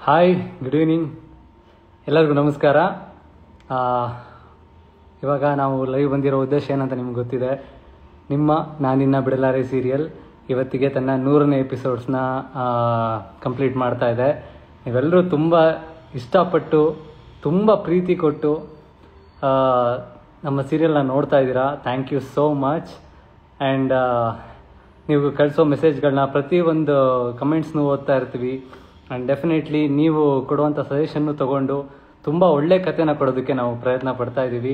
Hi, good evening, ಎಲ್ಲರಿಗೂ ನಮಸ್ಕಾರ. ಇವಾಗ ನಾವು ಲೈವ್ ಬಂದಿರೋ ಉದ್ದೇಶ ಏನಂತ ನಿಮ್ಗೆ ಗೊತ್ತಿದೆ. ನಿಮ್ಮ ನಾನಿನ್ನ ಬಿಡಲಾರೆ ಸೀರಿಯಲ್ ಇವತ್ತಿಗೆ ತನ್ನ 100ನೇ ಎಪಿಸೋಡ್ಸ್ನ ಕಂಪ್ಲೀಟ್ ಮಾಡ್ತಾ ಇದೆ. ನೀವೆಲ್ಲರೂ ತುಂಬ ಇಷ್ಟಪಟ್ಟು ತುಂಬ ಪ್ರೀತಿ ಕೊಟ್ಟು ನಮ್ಮ ಸೀರಿಯಲ್ನ ನೋಡ್ತಾ ಇದ್ದೀರಾ. Thank you so much. And ನೀವು ಕಳಿಸೋ ಮೆಸೇಜ್ಗಳನ್ನ ಪ್ರತಿಯೊಂದು ಕಮೆಂಟ್ಸ್ನೂ ಓದ್ತಾ ಇರ್ತೀವಿ. ಆ್ಯಂಡ್ ಡೆಫಿನೆಟ್ಲಿ ನೀವು ಕೊಡುವಂಥ ಸಜೆಷನ್ನು ತೊಗೊಂಡು ತುಂಬ ಒಳ್ಳೆ ಕಥೆನ ಕೊಡೋದಕ್ಕೆ ನಾವು ಪ್ರಯತ್ನ ಪಡ್ತಾ ಇದ್ದೀವಿ.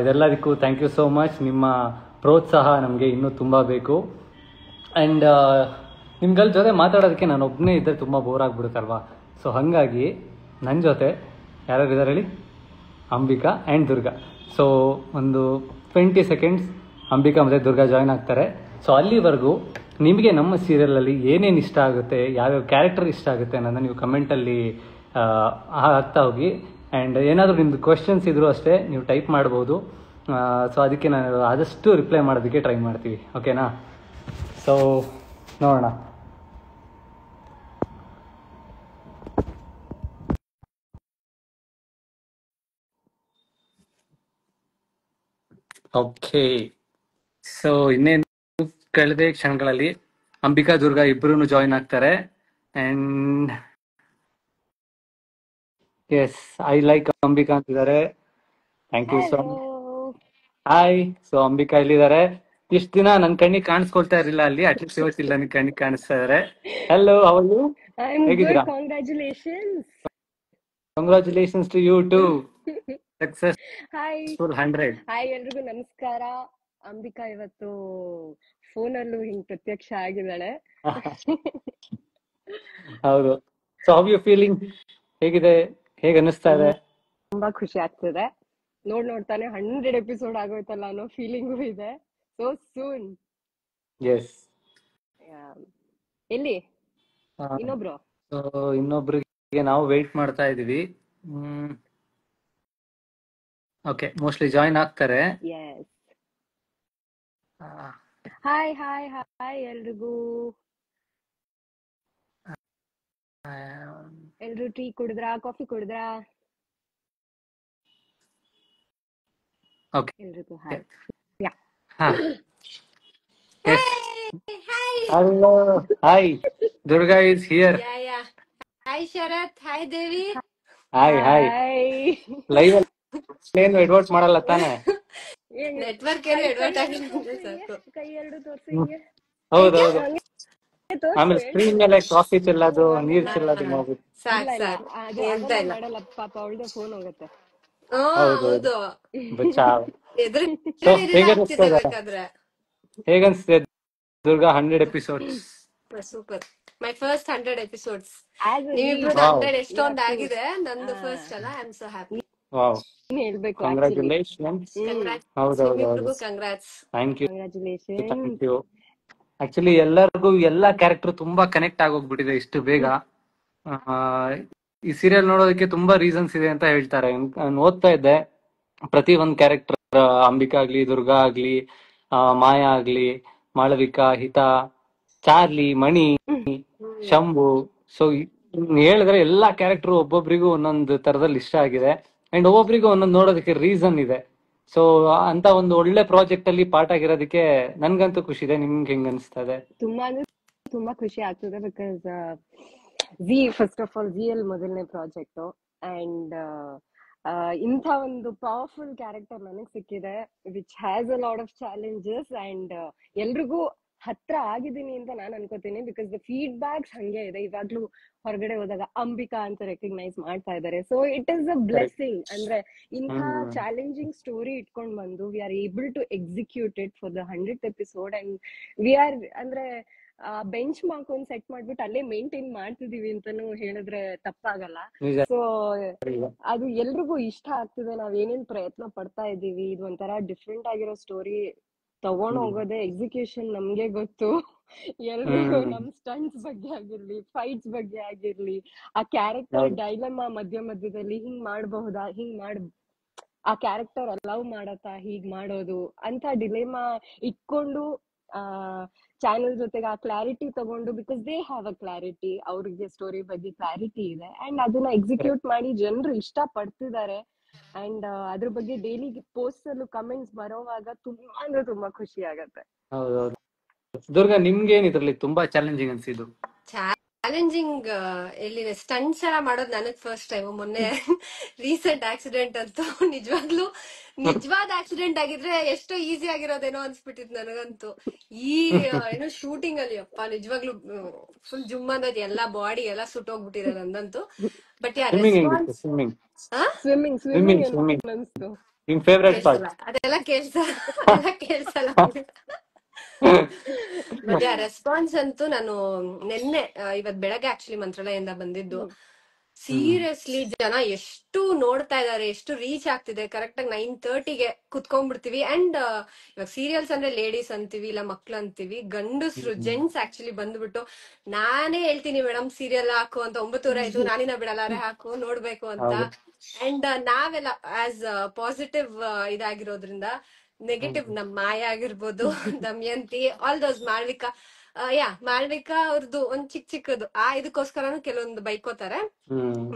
ಇದೆಲ್ಲದಕ್ಕೂ ಥ್ಯಾಂಕ್ ಯು ಸೋ ಮಚ್. ನಿಮ್ಮ ಪ್ರೋತ್ಸಾಹ ನಮಗೆ ಇನ್ನೂ ತುಂಬ ಬೇಕು. ಆ್ಯಂಡ್ ನಿಮ್ಗಳ ಜೊತೆ ಮಾತಾಡೋದಕ್ಕೆ ನಾನು ಒಬ್ಬನೇ ಇದ್ದರೆ ತುಂಬ ಬೋರ್ ಆಗಿಬಿಡುತ್ತಲ್ವಾ. ಸೊ ಹಾಗಾಗಿ ನನ್ನ ಜೊತೆ ಯಾರ್ಯಾರು ಇದ್ದಾರೆ ಹೇಳಿ? ಅಂಬಿಕಾ ಆ್ಯಂಡ್ ದುರ್ಗಾ. ಸೊ ಒಂದು 20 ಸೆಕೆಂಡ್ಸ್ ಅಂಬಿಕಾ ಮತ್ತು ದುರ್ಗಾ ಜಾಯ್ನ್ ಆಗ್ತಾರೆ. ಸೊ ಅಲ್ಲಿವರೆಗೂ ನಿಮಗೆ ನಮ್ಮ ಸೀರಿಯಲಲ್ಲಿ ಏನೇನು ಇಷ್ಟ ಆಗುತ್ತೆ, ಯಾವ್ಯಾವ ಕ್ಯಾರೆಕ್ಟರ್ ಇಷ್ಟ ಆಗುತ್ತೆ ಅನ್ನೋದನ್ನ ನೀವು ಕಮೆಂಟಲ್ಲಿ ಹಾಕ್ತಾ ಹೋಗಿ. ಆ್ಯಂಡ್ ಏನಾದರೂ ನಿಮ್ಮದು ಕ್ವೆಶನ್ಸ್ ಇದ್ರೂ ಅಷ್ಟೇ ನೀವು ಟೈಪ್ ಮಾಡ್ಬೋದು. ಸೊ ಅದಕ್ಕೆ ನಾನು ಆದಷ್ಟು ರಿಪ್ಲೈ ಮಾಡೋದಕ್ಕೆ ಟ್ರೈ ಮಾಡ್ತೀವಿ. ಓಕೆನಾ? ಸೊ ನೋಡೋಣ. ಓಕೆ, ಸೊ ಇನ್ನೇನು ಕಳೆದ ಕ್ಷಣಗಳಲ್ಲಿ ಅಂಬಿಕಾ ದುರ್ಗಾ ಇಬ್ಬರೂ ಜಾಯಿನ್ ಆಗ್ತಾರೆ. And yes, I like Ambika ಅಂತಿದ್ದಾರೆ. Thank you so much. Hi. So Ambika ಇಲ್ಲಿದ್ದಾರೆ. ಇಷ್ಟು ದಿನ ನನ್ನ ಕಣ್ಣಿಗೆ ಕಾಣಿಸ್ಕೊಳ್ತಾ ಇರಲಿಲ್ಲ ಅಲ್ಲಿ, ಅಟ್ಲೀಸ್ಟ್ ಇವತ್ತಿಲ್ಲ ನನ್ನ ಕಣ್ಣಿಗೆ ಕಾಣಿಸ್ತಾ ಇದಾರೆ. ಹಲೋ, ಅವರು ಹೇಗಿದ್ದೀರಾ? Congratulations to you to successful 100. Hi, ಎಲ್ರಿಗೂ ನಮಸ್ಕಾರ. ಅಂಬಿಕಾ ಇವತ್ತು ಫೋನಲ್ಲೂ ಹಿಂಗ್ ಪ್ರತ್ಯಕ್ಷ ಆಗಿದ್ದಾಳೆ. ಹೌದು. So how you feeling? ಹೇಗಿದೆ? ಹೇಗೆ ಅನಿಸ್ತಾ ಇದೆ? ತುಂಬಾ ಖುಷಿ ಆಗ್ತಿದೆ. ನೋಡ್ತಾನೆ 100 ಎಪಿಸೋಡ್ ಆಗೋಯ್ತಲ್ಲ ಅನ್ನೋ ಫೀಲಿಂಗು ಇದೆ. So soon. ಎಸ್. ಎಲ್ಲಿ ಇನ್ನೊಬ್ರು? ಸೊ ಇನ್ನೊಬ್ರಿಗೆ ನಾವು ವೇಟ್ ಮಾಡ್ತಾ ಇದೀವಿ. ಓಕೆ, ಮೋಸ್ಟ್ಲಿ ಜಾಯಿನ್ ಆಗ್ತಾರೆ. ಎಸ್. ಹಾಯ್ ಹಾಯ್ ಹಾಯ್ ಎಲ್ರಿಗೂ. ಎಲ್ರು ಟೀ ಕುಡಿದ್ರಾ, ಕಾಫಿ ಕುಡಿದ್ರಾ? ಓಕೆ, ಎಲ್ರಿಗೂ hi. Hello, hi, Durga is here. Hi Sharath, hi Devi. Hi hi. Live ಏನು ಎಡ್ವರ್ಟ್ ಮಾಡಲ್ಲ ತಾನೆ? ನೆಟ್ವರ್ಕ್ ಏನು ಎಡ್ವರ್ಟ್ ಆಗಿಲ್ಲ. ಕೈ ಎರಡು ತೋರಿಸಿ. ಹೌದೌದು. ಆಮೇಲೆ ಸ್ಕ್ರೀನ್ ಮೇಲೆ ಕಾಫಿ ಚೆಲ್ಲೋದು, ನೀರ್ ಚೆಲ್ಲೋದು ಮಾಡ್ಬಿಟ್ಟು ಮಾಡಲ್ಲ ಪಾಪ, ಅವಳದೇ ಫೋನ್ ಹೋಗುತ್ತೆ. ಹೌದು. ಹೇಗನ್ಸ್ತಿದೆ Durga 100 episodes? Super. My first 100 episodes. ನೀವಿಬ್ರು 100 ಎಷ್ಟೊಂದು ಆಗಿದೆ, ನಂದು ಫಸ್ಟ್ ಅಲ್ಲ. I am so happy. Wow, ಹೇಳ್ಬೇಕು. ಕಂಗ್ರಾಚುಲೇಷನ್ಸ್. ಹೌದೌದು, congrats. Thank you, thank you. Actually ಎಲ್ಲರಿಗೂ ಎಲ್ಲಾ ಕ್ಯಾರೆಕ್ಟರ್ ತುಂಬಾ ಕನೆಕ್ಟ್ ಆಗೋಗ್ಬಿಟ್ಟಿದೆ ಇಷ್ಟು ಬೇಗ. ಈ ಸೀರಿಯಲ್ ನೋಡೋದಕ್ಕೆ ತುಂಬಾ ರೀಸನ್ಸ್ ಇದೆ ಅಂತ ಹೇಳ್ತಾರೆ. ನಾನು ಓದ್ತಾ ಇದ್ದೆ, ಪ್ರತಿ ಒಂದ್ ಕ್ಯಾರೆಕ್ಟರ್, ಅಂಬಿಕಾ ಆಗ್ಲಿ, ದುರ್ಗಾ ಆಗ್ಲಿ, ಮಾಯಾ ಆಗ್ಲಿ, ಮಾಳವಿಕಾ, ಹಿತಾ, ಚಾರ್ಲಿ, ಮಣಿ, ಶಂಭು. ಸೊ ಹೇಳಿದ್ರೆ ಎಲ್ಲಾ ಕ್ಯಾರೆಕ್ಟರ್ ಒಬ್ಬೊಬ್ರಿಗೂ ಒಂದೊಂದು ತರದಲ್ಲಿ ಇಷ್ಟ ಆಗಿದೆ. ಅಂಡ್ ಒಬ್ಬೊಬ್ರಿಗೂ ಒಂದೊಂದು ನೋಡೋದಕ್ಕೆ ರೀಸನ್ ಇದೆ. ಸೊ ಅಂತ ಒಂದು ಒಳ್ಳೆ ಪ್ರಾಜೆಕ್ಟ್ ಅಲ್ಲಿ ಪಾರ್ಟ್ ಆಗಿರೋದಕ್ಕೆ ನನ್ಗಂತೂ ಖುಷಿ ಇದೆ. ನಿಮ್ಗೆ ಹೆಂಗ್ ಅನಿಸ್ತಾ ಇದೆ? ತುಂಬಾ ಖುಷಿ ಆಗ್ತದೆ. Because first of all GL ಮೊದಲನೇ ಪ್ರಾಜೆಕ್ಟ್. ಅಂಡ್ ಇಂಥ ಒಂದು ಪವರ್ಫುಲ್ ಕ್ಯಾರೆಕ್ಟರ್ ನನಗ್ ಸಿಕ್ಕಿದೆ, which has a lot of challenges. And ಎಲ್ರಿಗೂ ಹತ್ರ ಆಗಿದ್ದೀನಿ ಅಂತ ನಾನು ಅನ್ಕೋತೀನಿ. ಬಿಕಾಸ್ ದ ಫೀಡ್ಬ್ಯಾಕ್ಸ್ ಹಂಗೆ ಇದೆ. ಇವಾಗ್ಲೂ ಹೊರಗಡೆ ಹೋದಾಗ ಅಂಬಿಕಾ ಅಂತ ರೆಕಗ್ನೈಸ್ ಮಾಡ್ತಾ ಇದ್ದಾರೆ. So it is a blessing. ಅಂದ್ರೆ ಇಂಥ ಚಾಲೆಂಜಿಂಗ್ ಸ್ಟೋರಿ ಇಟ್ಕೊಂಡ್ ಬಂದು we are able to execute it for the 100th episode. And we are ಅಂದ್ರೆ ಬೆಂಚ್ ಮಾರ್ಕ್ ಒಂದ್ ಸೆಟ್ ಮಾಡ್ಬಿಟ್ಟು ಅಲ್ಲೇ ಮೇಂಟೈನ್ ಮಾಡ್ತಿದೀವಿ ಅಂತಾನು ಹೇಳಿದ್ರೆ ತಪ್ಪಾಗಲ್ಲ. ಸೊ ಅದು ಎಲ್ರಿಗೂ ಇಷ್ಟ ಆಗ್ತಿದೆ. ನಾವ್ ಏನೇನ್ ಪ್ರಯತ್ನ ಪಡ್ತಾ ಇದೀವಿ, ಇದು ಒಂಥರ ಡಿಫ್ರೆಂಟ್ ಆಗಿರೋ ಸ್ಟೋರಿ ತಗೊಂಡ್ ಹೋಗೋದೇ. ಎಕ್ಸಿಕ್ಯೂಷನ್ ನಮ್ಗೆ ಗೊತ್ತು. ಎಲ್ರಿಗೂ ನಮ್ ಸ್ಟಂಟ್ಸ್ ಬಗ್ಗೆ ಆಗಿರ್ಲಿ, ಫೈಟ್ಸ್ ಬಗ್ಗೆ ಆಗಿರ್ಲಿ, ಆ ಕ್ಯಾರೆಕ್ಟರ್ ಡೈಲಮಾ ಮಧ್ಯದಲ್ಲಿ ಹಿಂಗ್ ಮಾಡಬಹುದಾ, ಆ ಕ್ಯಾರೆಕ್ಟರ್ ಅಲೌ ಮಾಡತ್ತಾ ಹೀಗ್ ಮಾಡೋದು ಅಂತ ಡಿಲೇಮಾ ಇಟ್ಕೊಂಡು ಚಾನೆಲ್ ಜೊತೆಗೆ ಆ ಕ್ಲಾರಿಟಿ ತಗೊಂಡು, because they have a clarity, ಅವ್ರಿಗೆ ಸ್ಟೋರಿ ಬಗ್ಗೆ ಕ್ಲಾರಿಟಿ ಇದೆ ಅಂಡ್ ಅದನ್ನ ಎಕ್ಸಿಕ್ಯೂಟ್ ಮಾಡಿ ಜನರು ಇಷ್ಟ ಪಡ್ತಿದ್ದಾರೆ. ಅಂಡ್ ಅದ್ರ ಬಗ್ಗೆ ಡೈಲಿ ಪೋಸ್ಟ್ ಅಲ್ಲೂ ಕಮೆಂಟ್ಸ್ ಬರೋವಾಗ ತುಂಬಾ ಅಂದ್ರೆ ತುಂಬಾ ಖುಷಿ ಆಗತ್ತೆ. ಹೌದೌದು. ದುರ್ಗಾ, ನಿಮ್ಗೇನ್ ಇದ್ರಲ್ಲಿ ತುಂಬಾ ಚಾಲೆಂಜಿಂಗ್ ಅನ್ಸಿದ್ದು? ಚಾಲೆಂಜಿಂಗ್ ಎಲ್ಲಿದೆ, ಸ್ಟಂಟ್ಸ್ ಎಲ್ಲ ಮಾಡೋದು ನನಗ್ ಫಸ್ಟ್ ಟೈಮ್. ಮೊನ್ನೆ ರೀಸೆಂಟ್ ಆಕ್ಸಿಡೆಂಟ್ ಅಂತೂ ನಿಜವಾದ ಆಕ್ಸಿಡೆಂಟ್ ಆಗಿದ್ರೆ ಎಷ್ಟೋ ಈಸಿ ಆಗಿರೋದೇನೋ ಅನ್ಸ್ಬಿಟ್ಟಿತ್ತು ನನಗಂತೂ. ಈ ಏನೋ ಶೂಟಿಂಗ್ ಅಲ್ಲಿ ಅಪ್ಪ ನಿಜವಾಗ್ಲೂ ಫುಲ್ ಜುಮ್ ಅನ್ನೋದು ಎಲ್ಲ ಬಾಡಿ ಎಲ್ಲ ಸುಟ್ಟೋಗ್ಬಿಟ್ಟಿದೆ ನಂದಂತೂ. ಬಟ್ ಯಾ ರೆಸ್ಪಾನ್ಸ್ ಸ್ವಿಮ್ಮಿಂಗ್ ಅನ್ಸ್ತು. ನಿಮ್ ಫೇವರೇಟ್ ಪಾರ್ಟ್? ಅದೆಲ್ಲ ಕೇಳ್ಸಲ್ಲ. ಮತ್ತೆ ಆ ರೆಸ್ಪಾನ್ಸ್ ಅಂತೂ ನಾನು ಇವತ್ ಬೆಳಗ್ಗೆ ಆಕ್ಚುಲಿ ಮಂತ್ರಾಲಯದಿಂದ ಬಂದಿದ್ದು. ಸೀರಿಯಸ್ಲಿ ಜನ ಎಷ್ಟು ನೋಡ್ತಾ ಇದಾರೆ, ಎಷ್ಟು ರೀಚ್ ಆಗ್ತಿದೆ. ಕರೆಕ್ಟ್ ಆಗಿ 9:30ಗೆ ಕುತ್ಕೊಂಡ್ಬಿಡ್ತೀವಿ. ಅಂಡ್ ಇವಾಗ ಸೀರಿಯಲ್ಸ್ ಅಂದ್ರೆ ಲೇಡೀಸ್ ಅಂತೀವಿ, ಇಲ್ಲ ಮಕ್ಳು ಅಂತೀವಿ. ಗಂಡಸ್ರು ಜೆಂಟ್ಸ್ ಆಕ್ಚುಲಿ ಬಂದ್ಬಿಟ್ಟು ನಾನೇ ಹೇಳ್ತೀನಿ ಮೇಡಮ್ ಸೀರಿಯಲ್ ಹಾಕು ಅಂತ, 9:00 ನಾನಿನ ಬಿಡಲಾರೆ ಹಾಕು ನೋಡ್ಬೇಕು ಅಂತ. ಅಂಡ್ ನಾವೆಲ್ಲ ಆಸ್ ಪಾಸಿಟಿವ್ ಇದಾಗಿರೋದ್ರಿಂದ ನೆಗೆಟಿವ್ ನಮ್ ಮಾಯಾ ಆಗಿರ್ಬೋದು, ದಮಯಂತಿ, ಆಲ್ ದೋಸ್, ಮಾಳ್ವಿಕಾ ಅವ್ರದ್ದು ಒಂದ್ ಚಿಕ್ಕದು ಇದಕ್ಕೋಸ್ಕರನು ಕೆಲವೊಂದು ಬೈಕೋತಾರೆ.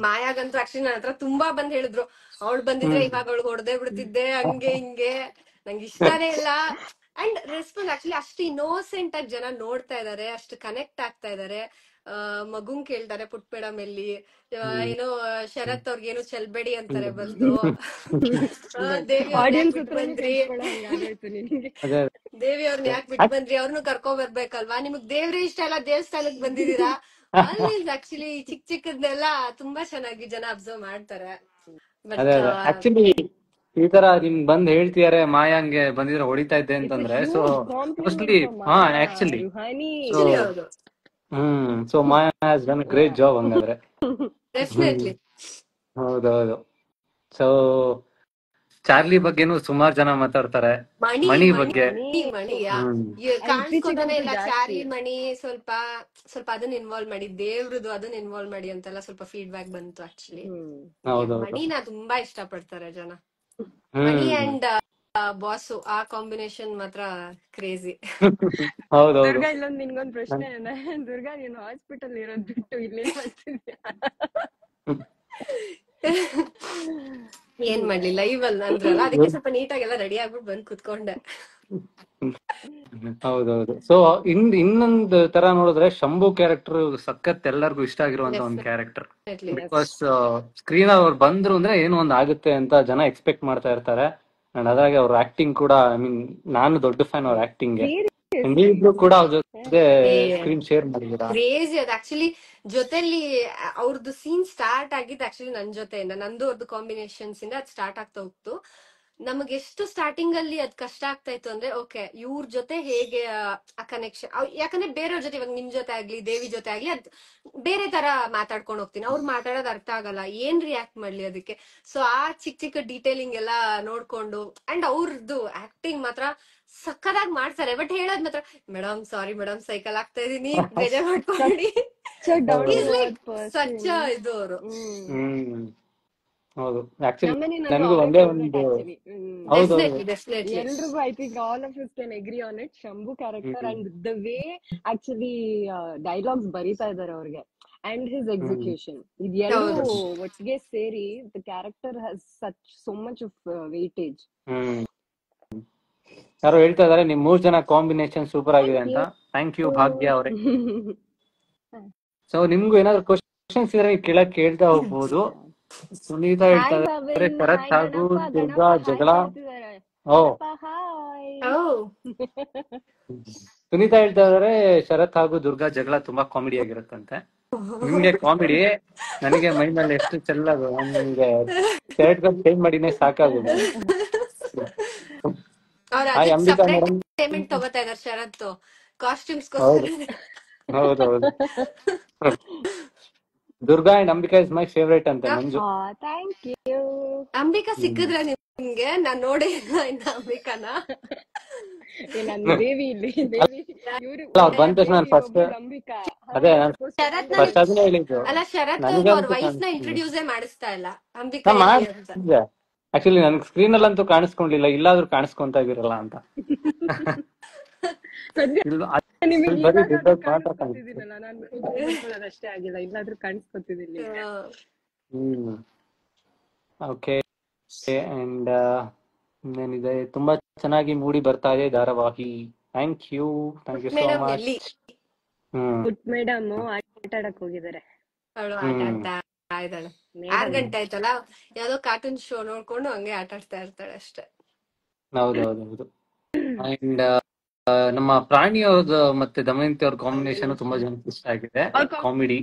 ಮಾಯಾಗಂತೂ ಆಕ್ಚುಲಿ ನನ್ನ ಹತ್ರ ತುಂಬಾ ಬಂದ್ ಹೇಳಿದ್ರು, ಅವಳು ಬಂದಿದ್ರೆ ಇವಾಗ ಅವಳು ಹೊಡೆದೇ ಬಿಡ್ತಿದ್ದೆ, ಹಂಗೆ ಹಿಂಗೆ, ನಂಗೆ ಇಷ್ಟನೇ ಇಲ್ಲ. ಅಂಡ್ ರೆಸ್ಪಾನ್ಸ್ ಆಕ್ಚುಲಿ ಅಷ್ಟು ಇನ್ನೋಸೆಂಟ್ ಆಗಿ ಜನ ನೋಡ್ತಾ ಇದಾರೆ, ಅಷ್ಟು ಕನೆಕ್ಟ್ ಆಗ್ತಾ ಇದಾರೆ. ಮಗುನ್ ಕೇಳ್ತಾರೆ ಪುಟ್ ಮೇಡಮ್ ಎಲ್ಲಿ, ಏನೋ ಶರತ್ ಅವ್ರಿಗೇನು ಚೆಲ್ಬೇಡಿ ಅಂತಾರೆ ಬಂದು. ದೇವಿ ಅವ್ರನ್ನ ಯಾಕೆ ಬಿಟ್ಟು ಬಂದ್ರಿ, ಅವ್ರನ್ನು ಕರ್ಕೊಂಡ್ ಬರ್ಬೇಕಲ್ವಾ, ನಿಮಗ್ ದೇವ್ರೇ ಇಷ್ಟ ಇಲ್ಲ, ದೇವಸ್ಥಾನಕ್ ಬಂದಿದೀರಾ. ಅಲ್ಲಿ ಆಕ್ಚುಲಿ ಚಿಕ್ಕದನ್ನೆಲ್ಲ ತುಂಬಾ ಚೆನ್ನಾಗಿ ಜನ ಅಬ್ಸರ್ವ್ ಮಾಡ್ತಾರೆ. ಆಕ್ಚುಲಿ ಈ ತರ ನಿಮ್ ಬಂದ್ ಹೇಳ್ತಿದಾರೆ ಮಾಯಾಂಗೆ ಬಂದಿದ್ರೆ ಹೊಡಿತಾ ಇದ್ದೆ ಅಂತಂದ್ರೆ, so mostly actually so Maya has done great job ಹಂಗಾದ್ರೆ. ಡೆಫಿನೆಟ್ಲಿ. ಹೌದೌದು. ಸೊ ಚಾರ್ಲಿ ಬಗ್ಗೆನೂ ಸುಮಾರು ಜನ ಮಾತಾಡ್ತಾರೆ, ಮಣಿ ಬಗ್ಗೆ. ಕಾಣಿಸ್ಕೊತಾನೆ ಇಲ್ಲ ಚಾರ್ಲಿ, ಮಣಿ ಸ್ವಲ್ಪ ಅದನ್ನ ಇನ್ವಾಲ್ವ್ ಮಾಡಿ, ದೇವ್ರದ್ದು ಅದನ್ನ ಇನ್ವಾಲ್ವ್ ಮಾಡಿ ಅಂತೆಲ್ಲ ಸ್ವಲ್ಪ ಫೀಡ್ಬ್ಯಾಕ್ ಬಂತು. ಆಕ್ಚುಲಿ ಮಣಿನ ತುಂಬಾ ಇಷ್ಟ ಪಡ್ತಾರೆ ಜನ. ಮಣಿ ಅಂಡ್ ಬಾಸು ಆ ಕಾಂಬಿನೇಷನ್ ಮಾತ್ರ ಕ್ರೇಜಿ. ದುರ್ಗಾ, ಇಲ್ಲೊಂದು ನಿನ್ಗೊಂದ್ ಪ್ರಶ್ನೆ. ದುರ್ಗಾ, ನೀನು ಹಾಸ್ಪಿಟಲ್ ಇರೋದ್ ಬಿಟ್ಟು ಇಲ್ಲೇ ಮಾಡ್ತಿದ್ಯಾ? ಏನ್ ಮಾಡ್ಲಿ, ಲೈವ್ ಅಲ್ಲಿ ಅಂದ್ರಲ್ಲ, ಅದಕ್ಕೆ ಸ್ವಲ್ಪ ನೀಟಾಗೆಲ್ಲ ರೆಡಿ ಆಗ್ಬಿಟ್ಟು ಬಂದ್ ಕುತ್ಕೊಂಡೆ. ಹೌದೌದು. ಸೊ ಇನ್ನೊಂದು ತರ ನೋಡಿದ್ರೆ ಶಂಭು ಕ್ಯಾರೆಕ್ಟರ್ ಸಖತ್ ಎಲ್ಲರಿಗೂ ಇಷ್ಟ ಆಗಿರುವಂತ ಒಂದು ಕ್ಯಾರೆಕ್ಟರ್. ಬಿಕಾಸ್ ಸ್ಕ್ರೀನ್ ಅವ್ರು ಬಂದ್ರು ಅಂದ್ರೆ ಏನೋ ಒಂದ್ ಆಗುತ್ತೆ ಅಂತ ಜನ ಎಕ್ಸ್ಪೆಕ್ಟ್ ಮಾಡ್ತಾ ಇರ್ತಾರೆ. ಅಂಡ್ ಅದ್ರಾಗೆ ಅವ್ರ ಆಕ್ಟಿಂಗ್ ಕೂಡ, ಐ ಮೀನ್ ನಾನು ದೊಡ್ಡ ಫ್ಯಾನ್ ಅವ್ರ ಆಕ್ಟಿಂಗ್. ನೀವಿಬ್ರು ಕೂಡ ಅವ್ರ ಜೊತೆ ಸ್ಕ್ರೀನ್ ಶೇರ್ ಮಾಡಿದೀರಾ? ಕ್ರೇಜಿ ಅದು ಆಕ್ಚುಲಿ. ಜೊತೆಲಿ ಅವ್ರದ್ದು ಸೀನ್ ಸ್ಟಾರ್ಟ್ ಆಗಿದ್ದು ಆಕ್ಚುಲಿ ನನ್ ಜೊತೆಯಿಂದ, ನಂದು ಅವ್ರದ್ದು ಕಾಂಬಿನೇಷನ್ಸ್ ಇಂದ ಅದ್ ಸ್ಟಾರ್ಟ್ ಆಗ್ತಾ ಹೋಗ್ತು. ನಮಗೆ ಎಷ್ಟು ಸ್ಟಾರ್ಟಿಂಗ್ ಅಲ್ಲಿ ಅದ್ ಕಷ್ಟ ಆಗ್ತಾ ಇತ್ತು ಅಂದ್ರೆ, ಓಕೆ ಇವ್ರ ಜೊತೆ ಹೇಗೆ ಆ ಕನೆಕ್ಷನ್, ಯಾಕಂದ್ರೆ ಬೇರೆಯವ್ರ ಜೊತೆ, ಇವಾಗ ನಿಮ್ ಜೊತೆ ಆಗ್ಲಿ, ದೇವಿ ಜೊತೆ ಆಗ್ಲಿ, ಅದ್ ಬೇರೆ ತರ ಮಾತಾಡ್ಕೊಂಡು ಹೋಗ್ತೀನಿ. ಅವ್ರು ಮಾತಾಡೋದ್ ಅರ್ಥ ಆಗಲ್ಲ, ಏನ್ ರಿಯಾಕ್ಟ್ ಮಾಡ್ಲಿ ಅದಕ್ಕೆ. ಸೊ ಆ ಚಿಕ್ಕ ಡೀಟೇಲಿಂಗ್ ಎಲ್ಲ ನೋಡ್ಕೊಂಡು, ಅಂಡ್ ಅವ್ರದ್ದು ಆಕ್ಟಿಂಗ್ ಮಾತ್ರ ಸಕ್ಕದಾಗಿ ಮಾಡ್ತಾರೆ. ಬಟ್ ಹೇಳೋದ್ ಮಾತ್ರ, ಮೇಡಮ್ ಸಾರಿ ಮೇಡಮ್ ಸೈಕಲ್ ಆಗ್ತಾ ಇದೀನಿ, ಬೇಜಾರ್ ಮಾಡ್ಕೊಂಡಿ. ಸಚ್ಚ ಇದು ಅವರು. ಹೌದು. ಆಕ್ಚುಲಿ ನನಗೂ ಒಂದೇ ಒಂದು, ಎಲ್ರಿಗೂ I think all of us can agree on it, Shambhu character and the way actually dialogues ಬರೀತಾ ಇದಾರೆ ಅವ್ರಿಗೆ, ಅಂಡ್ ಹಿಸ್ ಎಕ್ಸಿಕ್ಯೂಷನ್, ಇದೆಲ್ಲರೂ ಒಟ್ಟಿಗೆ ಸೇರಿ the character has so much of weightage. ಯಾರೋ ಹೇಳ್ತಾ ಇದಾರೆ ನಿಮ್ 3 ಜನ ಕಾಂಬಿನೇಷನ್ ಸೂಪರ್ ಆಗಿದೆ ಅಂತ. ಥ್ಯಾಂಕ್ ಯು ಭಾಗ್ಯ ಅವರೇ. ಸೊ ನಿಮ್ಗೂ ಏನಾದ್ರು ಕ್ವಶನ್ಸ್ ಇದ್ರೆ ಕೇಳಕ್ ಕೇಳ್ತಾ ಹೋಗ್ಬೋದು. ಸುನೀತಾ ಹೇಳ್ತಾ ಇದ್ದಾರೆ ಶರತ್ ಹಾಗೂ ದುರ್ಗಾ ಜಗಳ. ಸುನೀತಾ ಹೇಳ್ತಾ ಇದಾರೆ ಶರತ್ ಹಾಗೂ ದುರ್ಗಾ ಜಗಳ ತುಂಬಾ ಕಾಮಿಡಿ ಆಗಿರುತ್ತಂತೆ. ನಿಮ್ಗೆ ಕಾಮಿಡಿ, ನನಗೆ ಮೈನಲ್ಲಿ ಎಷ್ಟು ಚೆಲ್ಲದು, ನಿಮ್ಗೆ ಶರ್ಟ್ ಚೇಂಜ್ ಮಾಡಿನೇ ಸಾಕಾಗುದು. ಪೇಮೆಂಟ್ ತಗೋತಾ ಇದಾರೆ ಶರತ್ ಕಾಸ್ಟ್ಯೂಮ್ಸ್. ಹೌದೌದು. Durga and Ambika is my favourite ಅಂತ ಮಂಜು. Thank you. ಅಂಬಿಕಾ ಸಿಕ್ಕಿದ್ರೆ ನಿಮ್ಗೆ? ನಾನ್ ನೋಡೇ ಇಲ್ಲ ಇನ್ನ ಅಂಬಿಕಾನ. ದೇವಿ ಇಲ್ಲಿ ಬಂದ ತಕ್ಷಣ ಫಸ್ಟ್ ಅದೇ ಫಸ್ಟ್ ಅದನ್ನೇ ಹೇಳಿದ್ದು. ಅಲ್ಲ ಶರತ್ ಅವ್ರ ವೈಫ್ ನ ಇಂಟ್ರೊಡ್ಯೂಸೇ ಮಾಡಿಸ್ತಾ ಇಲ್ಲ ಅಂಬಿಕಾ. ಆಕ್ಚುಲಿ ನನ್ಗೆ ಸ್ಕ್ರೀನ್ ಅಲ್ಲಂತೂ ಕಾಣಿಸ್ಕೊಂಡಿಲ್ಲ, ಇಲ್ಲಾದ್ರೂ ಕಾಣಿಸ್ಕೊಂತ ಇದೀರಲ್ಲ ಅಂತ. ಸದ್ಯ ಇಲ್ಲಿ ನಿಮಗೆ ಅಲ್ಲಿ ಬರೀ ಇವಾಗ ಅದು ಡಿಬೇಟ್ ಮಾತ್ರ ಕಾಣಿಸ್ತು. ಕಾಣಿಸ್ಕೊತಿದ್ದೀನಲ್ಲ, ನಾನು ಹೋಗ್ಬಿಟ್ಕೊಳ್ಳೋದಷ್ಟೇ ಆಗಿಲ್ಲ, ಇಲ್ಲಾದ್ರೂ ಕಾಣಿಸ್ಕೊತಿದ್ದೀನಿ. ಓಕೆ. ಅಂಡ್ ಇನ್ನೇನಿದೆ, ತುಂಬಾ ಚೆನ್ನಾಗಿ ಮೂಡಿ ಬರ್ತಾ ಇದೆ ಧಾರಾವಾಹಿ. Thank you so madam much. ಎಲ್ಲಿ ಪುಟ್ ಮೇಡಮ್ ಆಟ ಆಡಕ್ ಹೋಗಿದ್ದಾರೆ. ಅವಳು ಆಟ ಆಡ್ತಾ ಇದ್ದಾಳೆ. 6 ಗಂಟೆ ಆಯ್ತಲ್ಲ, ಯಾವ್ದೋ ಕಾರ್ಟೂನ್ ಶೋ ನೋಡ್ಕೊಂಡು ಹಂಗೆ ಆಟ ಆಡ್ತಾ ಇರ್ತಾಳೆ ಅಷ್ಟೇ. ಹೌದೌದೌದು. ಅಂಡ್ ನಮ್ಮ ಪ್ರಾಣಿ ಅವ್ರದ್ದು ಮತ್ತೆ ದಮಯಂತಿ ಅವ್ರ ಕಾಂಬಿನೇಷನ್ ತುಂಬಾ ಜನಕ್ಕೆ ಇಷ್ಟ ಆಗಿದೆ. ಕಾಮಿಡಿ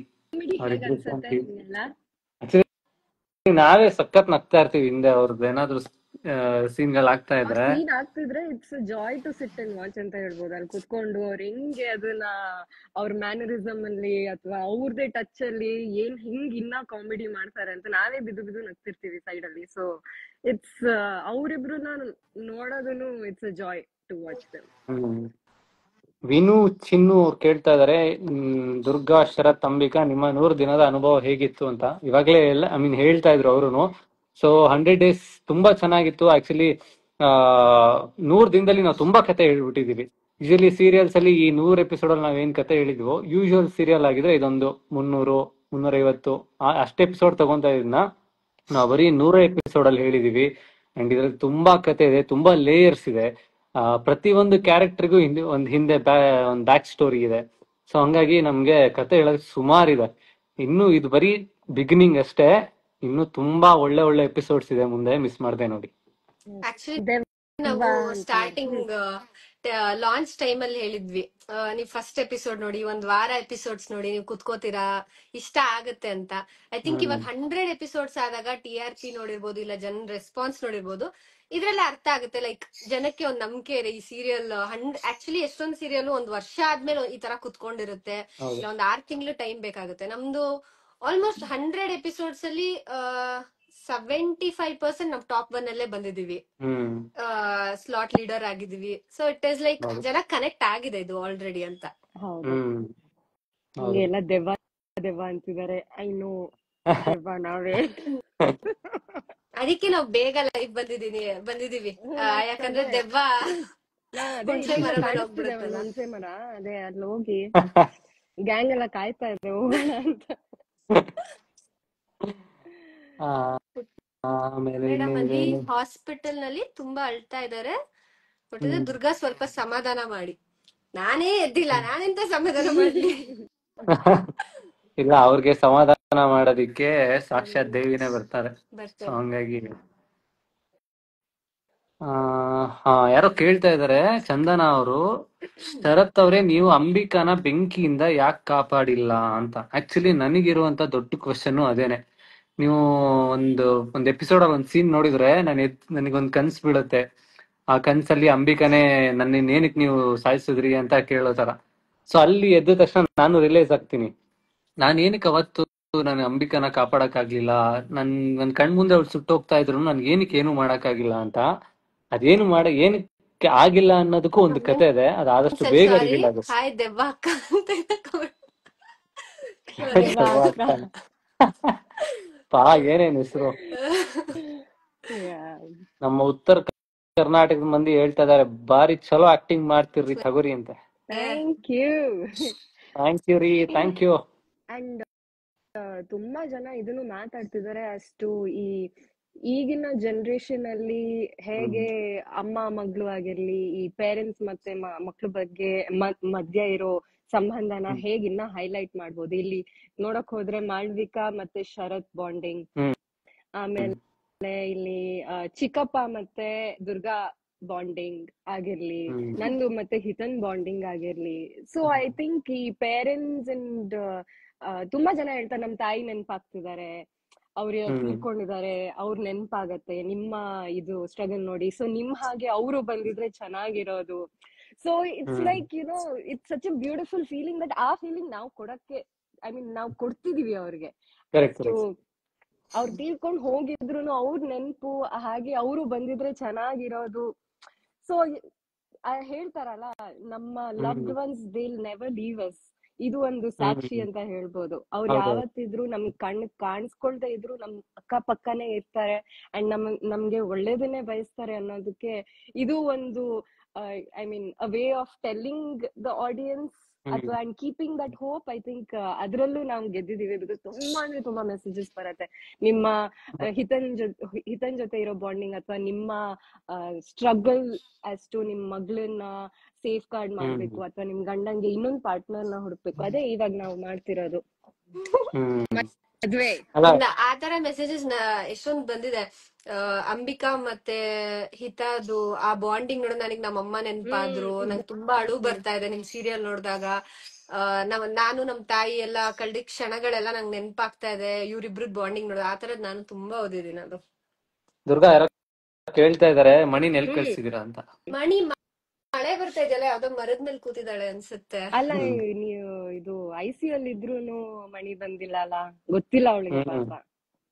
ನಾವೇ ಸಖತ್ ನಗ್ತಾ ಇರ್ತೀವಿ ಹಿಂದೆ ಅವ್ರದ್ದು ಏನಾದ್ರು ಸೀನ್ ಗಳು ಆಗ್ತಾ ಇದ್ರೆ. ಸೀನ್ ಆಗ್ತಿದ್ರೆ it's joy to sit and watch ಅಂತ ಹೇಳ್ಬೋದು. ಅಲ್ಲಿ ಕುತ್ಕೊಂಡು ಅವ್ರು ಹೆಂಗೆ ಅದನ್ನ ಅವ್ರ ಮ್ಯಾನರಿಸಮ್ ಅಲ್ಲಿ ಅಥವಾ ಅವ್ರದೇ ಟಚ್ ಅಲ್ಲಿ ಹಿಂಗ್ ಇನ್ನ ಕಾಮಿಡಿ ಮಾಡ್ತಾರೆ ಅಂತ ನಾವೇ ಬಿದ್ದು ನಗ್ತಿರ್ತೀವಿ ಸೈಡ್ ಅಲ್ಲಿ. ಸೊ ಇಟ್ಸ್ ಅವ್ರಿಬ್ರುನ ನೋಡೋದನ್ನು it's a joy to watch them. Vinu Chinnu ಅವ್ರು ಕೇಳ್ತಾ ಇದಾರೆ, ದುರ್ಗಾ, ಶರತ್, ಅಂಬಿಕಾ ನಿಮ್ಮ 100 ದಿನದ ಅನುಭವ ಹೇಗಿತ್ತು ಅಂತ. ಇವಾಗ್ಲೇ ಎಲ್ಲ ಹೇಳ್ತಾ ಇದ್ರು ಅವ್ರುನು. ಸೊ 100 days ತುಂಬಾ ಚೆನ್ನಾಗಿತ್ತು. ಆಕ್ಚುಲಿ 100 ದಿನದಲ್ಲಿ ನಾವು ತುಂಬಾ ಕತೆ ಹೇಳ್ಬಿಟ್ಟಿದೀವಿ. ಯೂಶಲಿ ಸೀರಿಯಲ್ಸ್ ಅಲ್ಲಿ ಈ 100 ಎಪಿಸೋಡ್ ಅಲ್ಲಿ ನಾವ್ ಏನ್ ಕತೆ ಹೇಳಿದ್ವೋ, ಯೂಶುವಲ್ ಸೀರಿಯಲ್ ಆಗಿದ್ರೆ ಇದೊಂದು 300, 350 ಅಷ್ಟೇ ಎಪಿಸೋಡ್ ತಗೊಂತ ಇದನ್ನ ನಾವು ಬರೀ 100 ಎಪಿಸೋಡ್ ಅಲ್ಲಿ ಹೇಳಿದೀವಿ. ಅಂಡ್ ಇದ್ರಲ್ಲಿ ತುಂಬಾ ಕತೆ ಇದೆ, ತುಂಬಾ ಲೇಯರ್ಸ್ ಇದೆ. ಪ್ರತಿ ಒಂದು ಕ್ಯಾರೆಕ್ಟರ್ಗೂ ಹಿಂದೆ ಒಂದು ಬ್ಯಾಕ್ ಸ್ಟೋರಿ ಇದೆ. ಸೊ ಹಂಗಾಗಿ ನಮ್ಗೆ ಕತೆ ಹೇಳಕ್ ಸುಮಾರಿದೆ. ಇನ್ನು ಇದು ಬರೀ ಬಿಗಿನಿಂಗ್ ಅಷ್ಟೇ. ಇನ್ನು ತುಂಬಾ ಒಳ್ಳೆ ಒಳ್ಳೆ ಎಪಿಸೋಡ್ಸ್ ಇದೆ ಮುಂದೆ, ಮಿಸ್ ಮಾಡ್ದೆ ನೋಡಿ. ಆಕ್ಚುಲಿ ನಾವು ಸ್ಟಾರ್ಟಿಂಗ್ ಲಾಂಚ್ ಟೈಮ್ ಅಲ್ಲಿ ಹೇಳಿದ್ವಿ, ನೀವ್ ಫಸ್ಟ್ ಎಪಿಸೋಡ್ ನೋಡಿ, 1 ವಾರ ಎಪಿಸೋಡ್ಸ್ ನೋಡಿ, ನೀವು ಕುತ್ಕೋತೀರಾ, ಇಷ್ಟ ಆಗತ್ತೆ ಅಂತ. ಐ ಥಿಂಕ್ ಇವಾಗ 100 ಎಪಿಸೋಡ್ಸ್ ಆದಾಗ TRP ನೋಡಿರ್ಬೋದು, ಇಲ್ಲ ಜನ ರೆಸ್ಪಾನ್ಸ್ ನೋಡಿರ್ಬೋದು, ಇದ್ರಲ್ಲಿ ಅರ್ಥ ಆಗುತ್ತೆ. ಲೈಕ್ ಜನಕ್ಕೆ ಒಂದ್ ನಂಬಿಕೆ ಇದೆ ಈ ಸೀರಿಯಲ್. ಆಕ್ಚುಲಿ ಎಷ್ಟೊಂದು ಸೀರಿಯಲ್ 1 ವರ್ಷ ಆದ್ಮೇಲೆ ಈ ತರ ಕುತ್ಕೊಂಡಿರುತ್ತೆ, ಇಲ್ಲ 6 ತಿಂಗಳು ಟೈಮ್ ಬೇಕಾಗುತ್ತೆ. ನಮ್ದು ಆಲ್ಮೋಸ್ಟ್ 100 ಎಪಿಸೋಡ್ಸ್ ಅಲ್ಲಿ 75% ನಾವು ಟಾಪ್ 1 ಅಲ್ಲೇ ಬಂದಿದೀವಿ, ಸ್ಲಾಟ್ ಲೀಡರ್ ಆಗಿದೀವಿ. ಸೊ ಇಟ್ ಇಸ್ ಲೈಕ್ ಜನ ಕನೆಕ್ಟ್ ಆಗಿದೆ ಇದು ಆಲ್ರೆಡಿ ಅಂತ. ಎಲ್ಲ ದೆವ್ವ ದೆವ್ವ ಅಂತಿದ್ದಾರೆ. ಐನು ದೆವ್ವ ನಾವೇ. ಅದಕ್ಕೆ ನಾವು ಬೇಗ ಲೈವ್ ಬಂದಿದೀವಿ, ಯಾಕಂದ್ರೆ ದೆವ್ವ ಹುಣಸೆ ಮರ ಅದೇ ಅಲ್ಲಿ ಹೋಗಿ ಗ್ಯಾಂಗ್ ಎಲ್ಲ ಕಾಯ್ತಾ ಇದೆ ಹೋಗೋಣ ಅಂತ. ಮೇಡಮ್ ಅಲ್ಲಿ ಹಾಸ್ಪಿಟಲ್ ನಲ್ಲಿ ತುಂಬಾ ಅಳ್ತಾ ಇದಾರೆ. ದುರ್ಗಾ ಸ್ವಲ್ಪ ಸಮಾಧಾನ ಮಾಡಿ. ನಾನೇ ಎದ್ದಿಲ್ಲ, ನಾನೆಂತ ಸಮಾಧಾನ ಮಾಡ್ಲಿ. ಇಲ್ಲ, ಅವ್ರಿಗೆ ಸಮಾಧಾನ ಮಾಡೋದಿಕ್ಕೆ ಸಾಕ್ಷಾತ್ ದೇವಿನೇ ಬರ್ತಾರೆ. ಹಂಗಾಗಿ ಯಾರೋ ಕೇಳ್ತಾ ಇದಾರೆ, ಚಂದನ ಅವರು, ಶರತ್ ಅವರೇ ನೀವು ಅಂಬಿಕಾನ ಬೆಂಕಿಯಿಂದ ಯಾಕೆ ಕಾಪಾಡಿಲ್ಲ ಅಂತ. ಆಕ್ಚುಲಿ ನನಗಿರುವಂತ ದೊಡ್ಡ ಕ್ವಶನ್ ಅದೇನೆ. ನೀವು ಒಂದ್ ಎಪಿಸೋಡ್ ಒಂದ್ ಸೀನ್ ನೋಡಿದ್ರೆ ನನಗೊಂದ್ ಕನ್ಸ್ ಬೀಳುತ್ತೆ. ಆ ಕನ್ಸಲ್ಲಿ ಅಂಬಿಕಾನೇ ನನ್ನ ಏನಕ್ಕೆ ನೀವು ಸಾಯಿಸಿದ್ರಿ ಅಂತ ಕೇಳೋ ತರ. ಸೊ ಅಲ್ಲಿ ಎದ್ದ ತಕ್ಷಣ ನಾನು ರಿಲೈಸ್ ಆಗ್ತೀನಿ, ನಾನು ಏನಕ್ಕೆ ಅವತ್ತು ನಾನು ಅಂಬಿಕಾನ ಕಾಪಾಡಕ್ ಆಗ್ಲಿಲ್ಲ. ನನ್ ಕಣ್ ಮುಂದೆ ಅವ್ಳು ಸುಟ್ಟೋಗ್ತಾ ಇದ್ರು ನನ್ಗೆ ಏನಕ್ಕೆ ಏನು ಮಾಡಕ್ ಆಗಿಲ್ಲ ಅಂತ. ಅದೇನು ಏನಕ್ಕೆ ಆಗಿಲ್ಲ ಅನ್ನೋದಕ್ಕೂ ಒಂದು ಕತೆ ಇದೆ. ಅದಾದಷ್ಟು ಬೇಗ ರಿವೀಲ್ ಆಗುತ್ತೆ. ಏನೇನು ಹೆಸರು. ನಮ್ಮ ಉತ್ತರ ಕರ್ನಾಟಕದ ಮಂದಿ ಹೇಳ್ತಾ ಇದಾರೆ, ಬಾರಿ ಚಲೋ ಆಕ್ಟಿಂಗ್ ಮಾಡ್ತಿರ್ರಿ ತಗೋರಿ ಅಂತ. ಥ್ಯಾಂಕ್ ಯು ರೀ, ಥ್ಯಾಂಕ್ ಯು. ಅಂಡ್ ತುಂಬಾ ಜನ ಇದನ್ನು ಮಾತಾಡ್ತಿದ್ದಾರೆ, ಅಷ್ಟು ಈಗಿನ ಜನರೇಷನ್ ಅಲ್ಲಿ ಹೇಗೆ ಅಮ್ಮ ಮಗಳು ಆಗಿರ್ಲಿ, ಈ ಪೇರೆಂಟ್ಸ್ ಮತ್ತೆ ಮಕ್ಳ ಬಗ್ಗೆ ಮಧ್ಯ ಇರೋ ಸಂಬಂಧನ ಹೇಗಿನ್ನ ಹೈಲೈಟ್ ಮಾಡ್ಬೋದು. ಇಲ್ಲಿ ನೋಡಕ್ ಹೋದ್ರೆ ಮಾಳ್ವಿಕಾ ಮತ್ತೆ ಶರತ್ ಬಾಂಡಿಂಗ್, ಆಮೇಲೆ ಇಲ್ಲಿ ಚಿಕ್ಕಪ್ಪ ಮತ್ತೆ ದುರ್ಗಾ ಬಾಂಡಿಂಗ್ ಆಗಿರ್ಲಿ, ನಂದು ಮತ್ತೆ ಹಿತನ್ ಬಾಂಡಿಂಗ್ ಆಗಿರ್ಲಿ. ಸೊ ಐ ಥಿಂಕ್ ಈ ಪೇರೆಂಟ್ಸ್ ಅಂಡ್ ತುಂಬಾ ಜನ ಹೇಳ್ತಾರೆ ನಮ್ ತಾಯಿ ನೆನ್ಪಾಗ್ತಿದ್ದಾರೆ, ಅವ್ರು ತಿಳ್ಕೊಂಡಿದ್ದಾರೆ, ಅವ್ರ ನೆನ್ಪಾಗತ್ತೆ ನಿಮ್ಮ ಇದು ಸ್ಟ್ರಗಲ್ ನೋಡಿ. ಸೊ ನಿಮ್ ಹಾಗೆ ಅವರು ಬಂದಿದ್ರೆ ಚೆನ್ನಾಗಿರೋದು. So it's like it's such A beautiful feeling that ಆ ಫೀಲಿಂಗ್ ನಾವು ಕೊಡಕ್ಕೆ, ಐ ಮೀನ್ ನಾವು ಕೊಡ್ತಿದೀವಿ ಅವ್ರಿಗೆ. ಅವ್ರು ತೀರ್ಕೊಂಡ್ ಹೋಗಿದ್ರು ಅವ್ರ ನೆನ್ಪು ಹಾಗೆ ಅವರು ಬಂದಿದ್ರೆ ಚೆನ್ನಾಗಿರೋದು. ಸೊ ಹೇಳ್ತಾರಲ್ಲ, ನಮ್ಮ loved once they will never leave us. ಇದು ಒಂದು ಸಾಕ್ಷಿ ಅಂತ ಹೇಳ್ಬೋದು. ಅವ್ರು ಯಾವತ್ತಿದ್ರು ನಮ್ಗ್ ಕಾಣಿಸ್ಕೊಳ್ತಾ ಇದ್ರು ನಮ್ ಅಕ್ಕ ಪಕ್ಕನೇ ಇರ್ತಾರೆ ಅಂಡ್ ನಮ್ಗೆ ಒಳ್ಳೇದನ್ನೇ ಬಯಸ್ತಾರೆ ಅನ್ನೋದಕ್ಕೆ ಇದು ಒಂದು I mean a way of telling the audience ಅಥವಾ and keeping that hope. I think ಅದರಲ್ಲೂ ನಾವು ಗೆದ್ದಿದೀವಿ. ಬಿಕಾಸ್ ತುಂಬಾ ಅಂದ್ರೆ ತುಂಬಾ ಮೆಸೇಜಸ್ ಬರುತ್ತೆ. ನಿಮ್ಮ ಹಿತನ್ ಜೊತೆ ಇರೋ ಬಾಂಡಿಂಗ್ ಅಥವಾ ನಿಮ್ಮ ಸ್ಟ್ರಗಲ್ ಆಸ್ ಟು ನಿಮ್ ಮಗಳನ್ನ ಸೇಫ್ ಗಾರ್ಡ್ ಮಾಡ್ಬೇಕು ಅಥವಾ ನಿಮ್ ಗಂಡಂಗೆ ಇನ್ನೊಂದ್ ಪಾರ್ಟ್ನರ್ ನ ಹುಡುಕ್ಬೇಕು. ಅದೇ ಇವಾಗ ನಾವು ಮಾಡ್ತಿರೋದು ಮದ್ವೆ. ಆತರ ಮೆಸೇಜಸ್ ಎಷ್ಟೊಂದ್ ಬಂದಿದೆ. ಅಂಬಿಕಾ ಮತ್ತೆ ಹಿತಾದು ಆ ಬಾಂಡಿಂಗ್ ನೋಡ ನನಗ್ ನಮ್ಮ ಅಮ್ಮ ನೆನ್ಪಾದ್ರು. ನಂಗೆ ತುಂಬಾ ಅಳು ಬರ್ತಾ ಇದೆ ನಿಮ್ ಸೀರಿಯಲ್ ನೋಡಿದಾಗ. ನಾನು ನಮ್ ತಾಯಿ ಎಲ್ಲ ಕಳ್ದಿ ಕ್ಷಣಗಳೆಲ್ಲ ನಂಗೆ ನೆನ್ಪಾಗ್ತಾ ಇದೆ ಇವ್ರಿಬ್ರದ್ ಬಾಂಡಿಂಗ್ ನೋಡ. ಆ ತರದ್ ನಾನು ತುಂಬಾ ಓದಿದೀನಿ. ಅದು ದುರ್ಗಾ ಯಾರೋ ಕೇಳ್ತಾ ಇದಾರೆ ಮಣಿ ಎಲ್ ಕಳ್ಸಿದೀರಾ ಅಂತ. ಮಣಿ ಮಳೆ ಬರ್ತಾ ಇದೆಯಲ್ಲ, ಯಾವ್ದೋ ಮರದ ಮೇಲೆ ಕೂತಿದ್ದಾಳೆ ಅನ್ಸುತ್ತೆ. ಅಲ್ಲ ನೀವು ಇದು ICU ಇದ್ರೂನು ಮಣಿ ಬಂದಿಲ್ಲ ಅಲ್ಲ, ಗೊತ್ತಿಲ್ಲ ಅವಳಿಗೆ ಪಾಪ.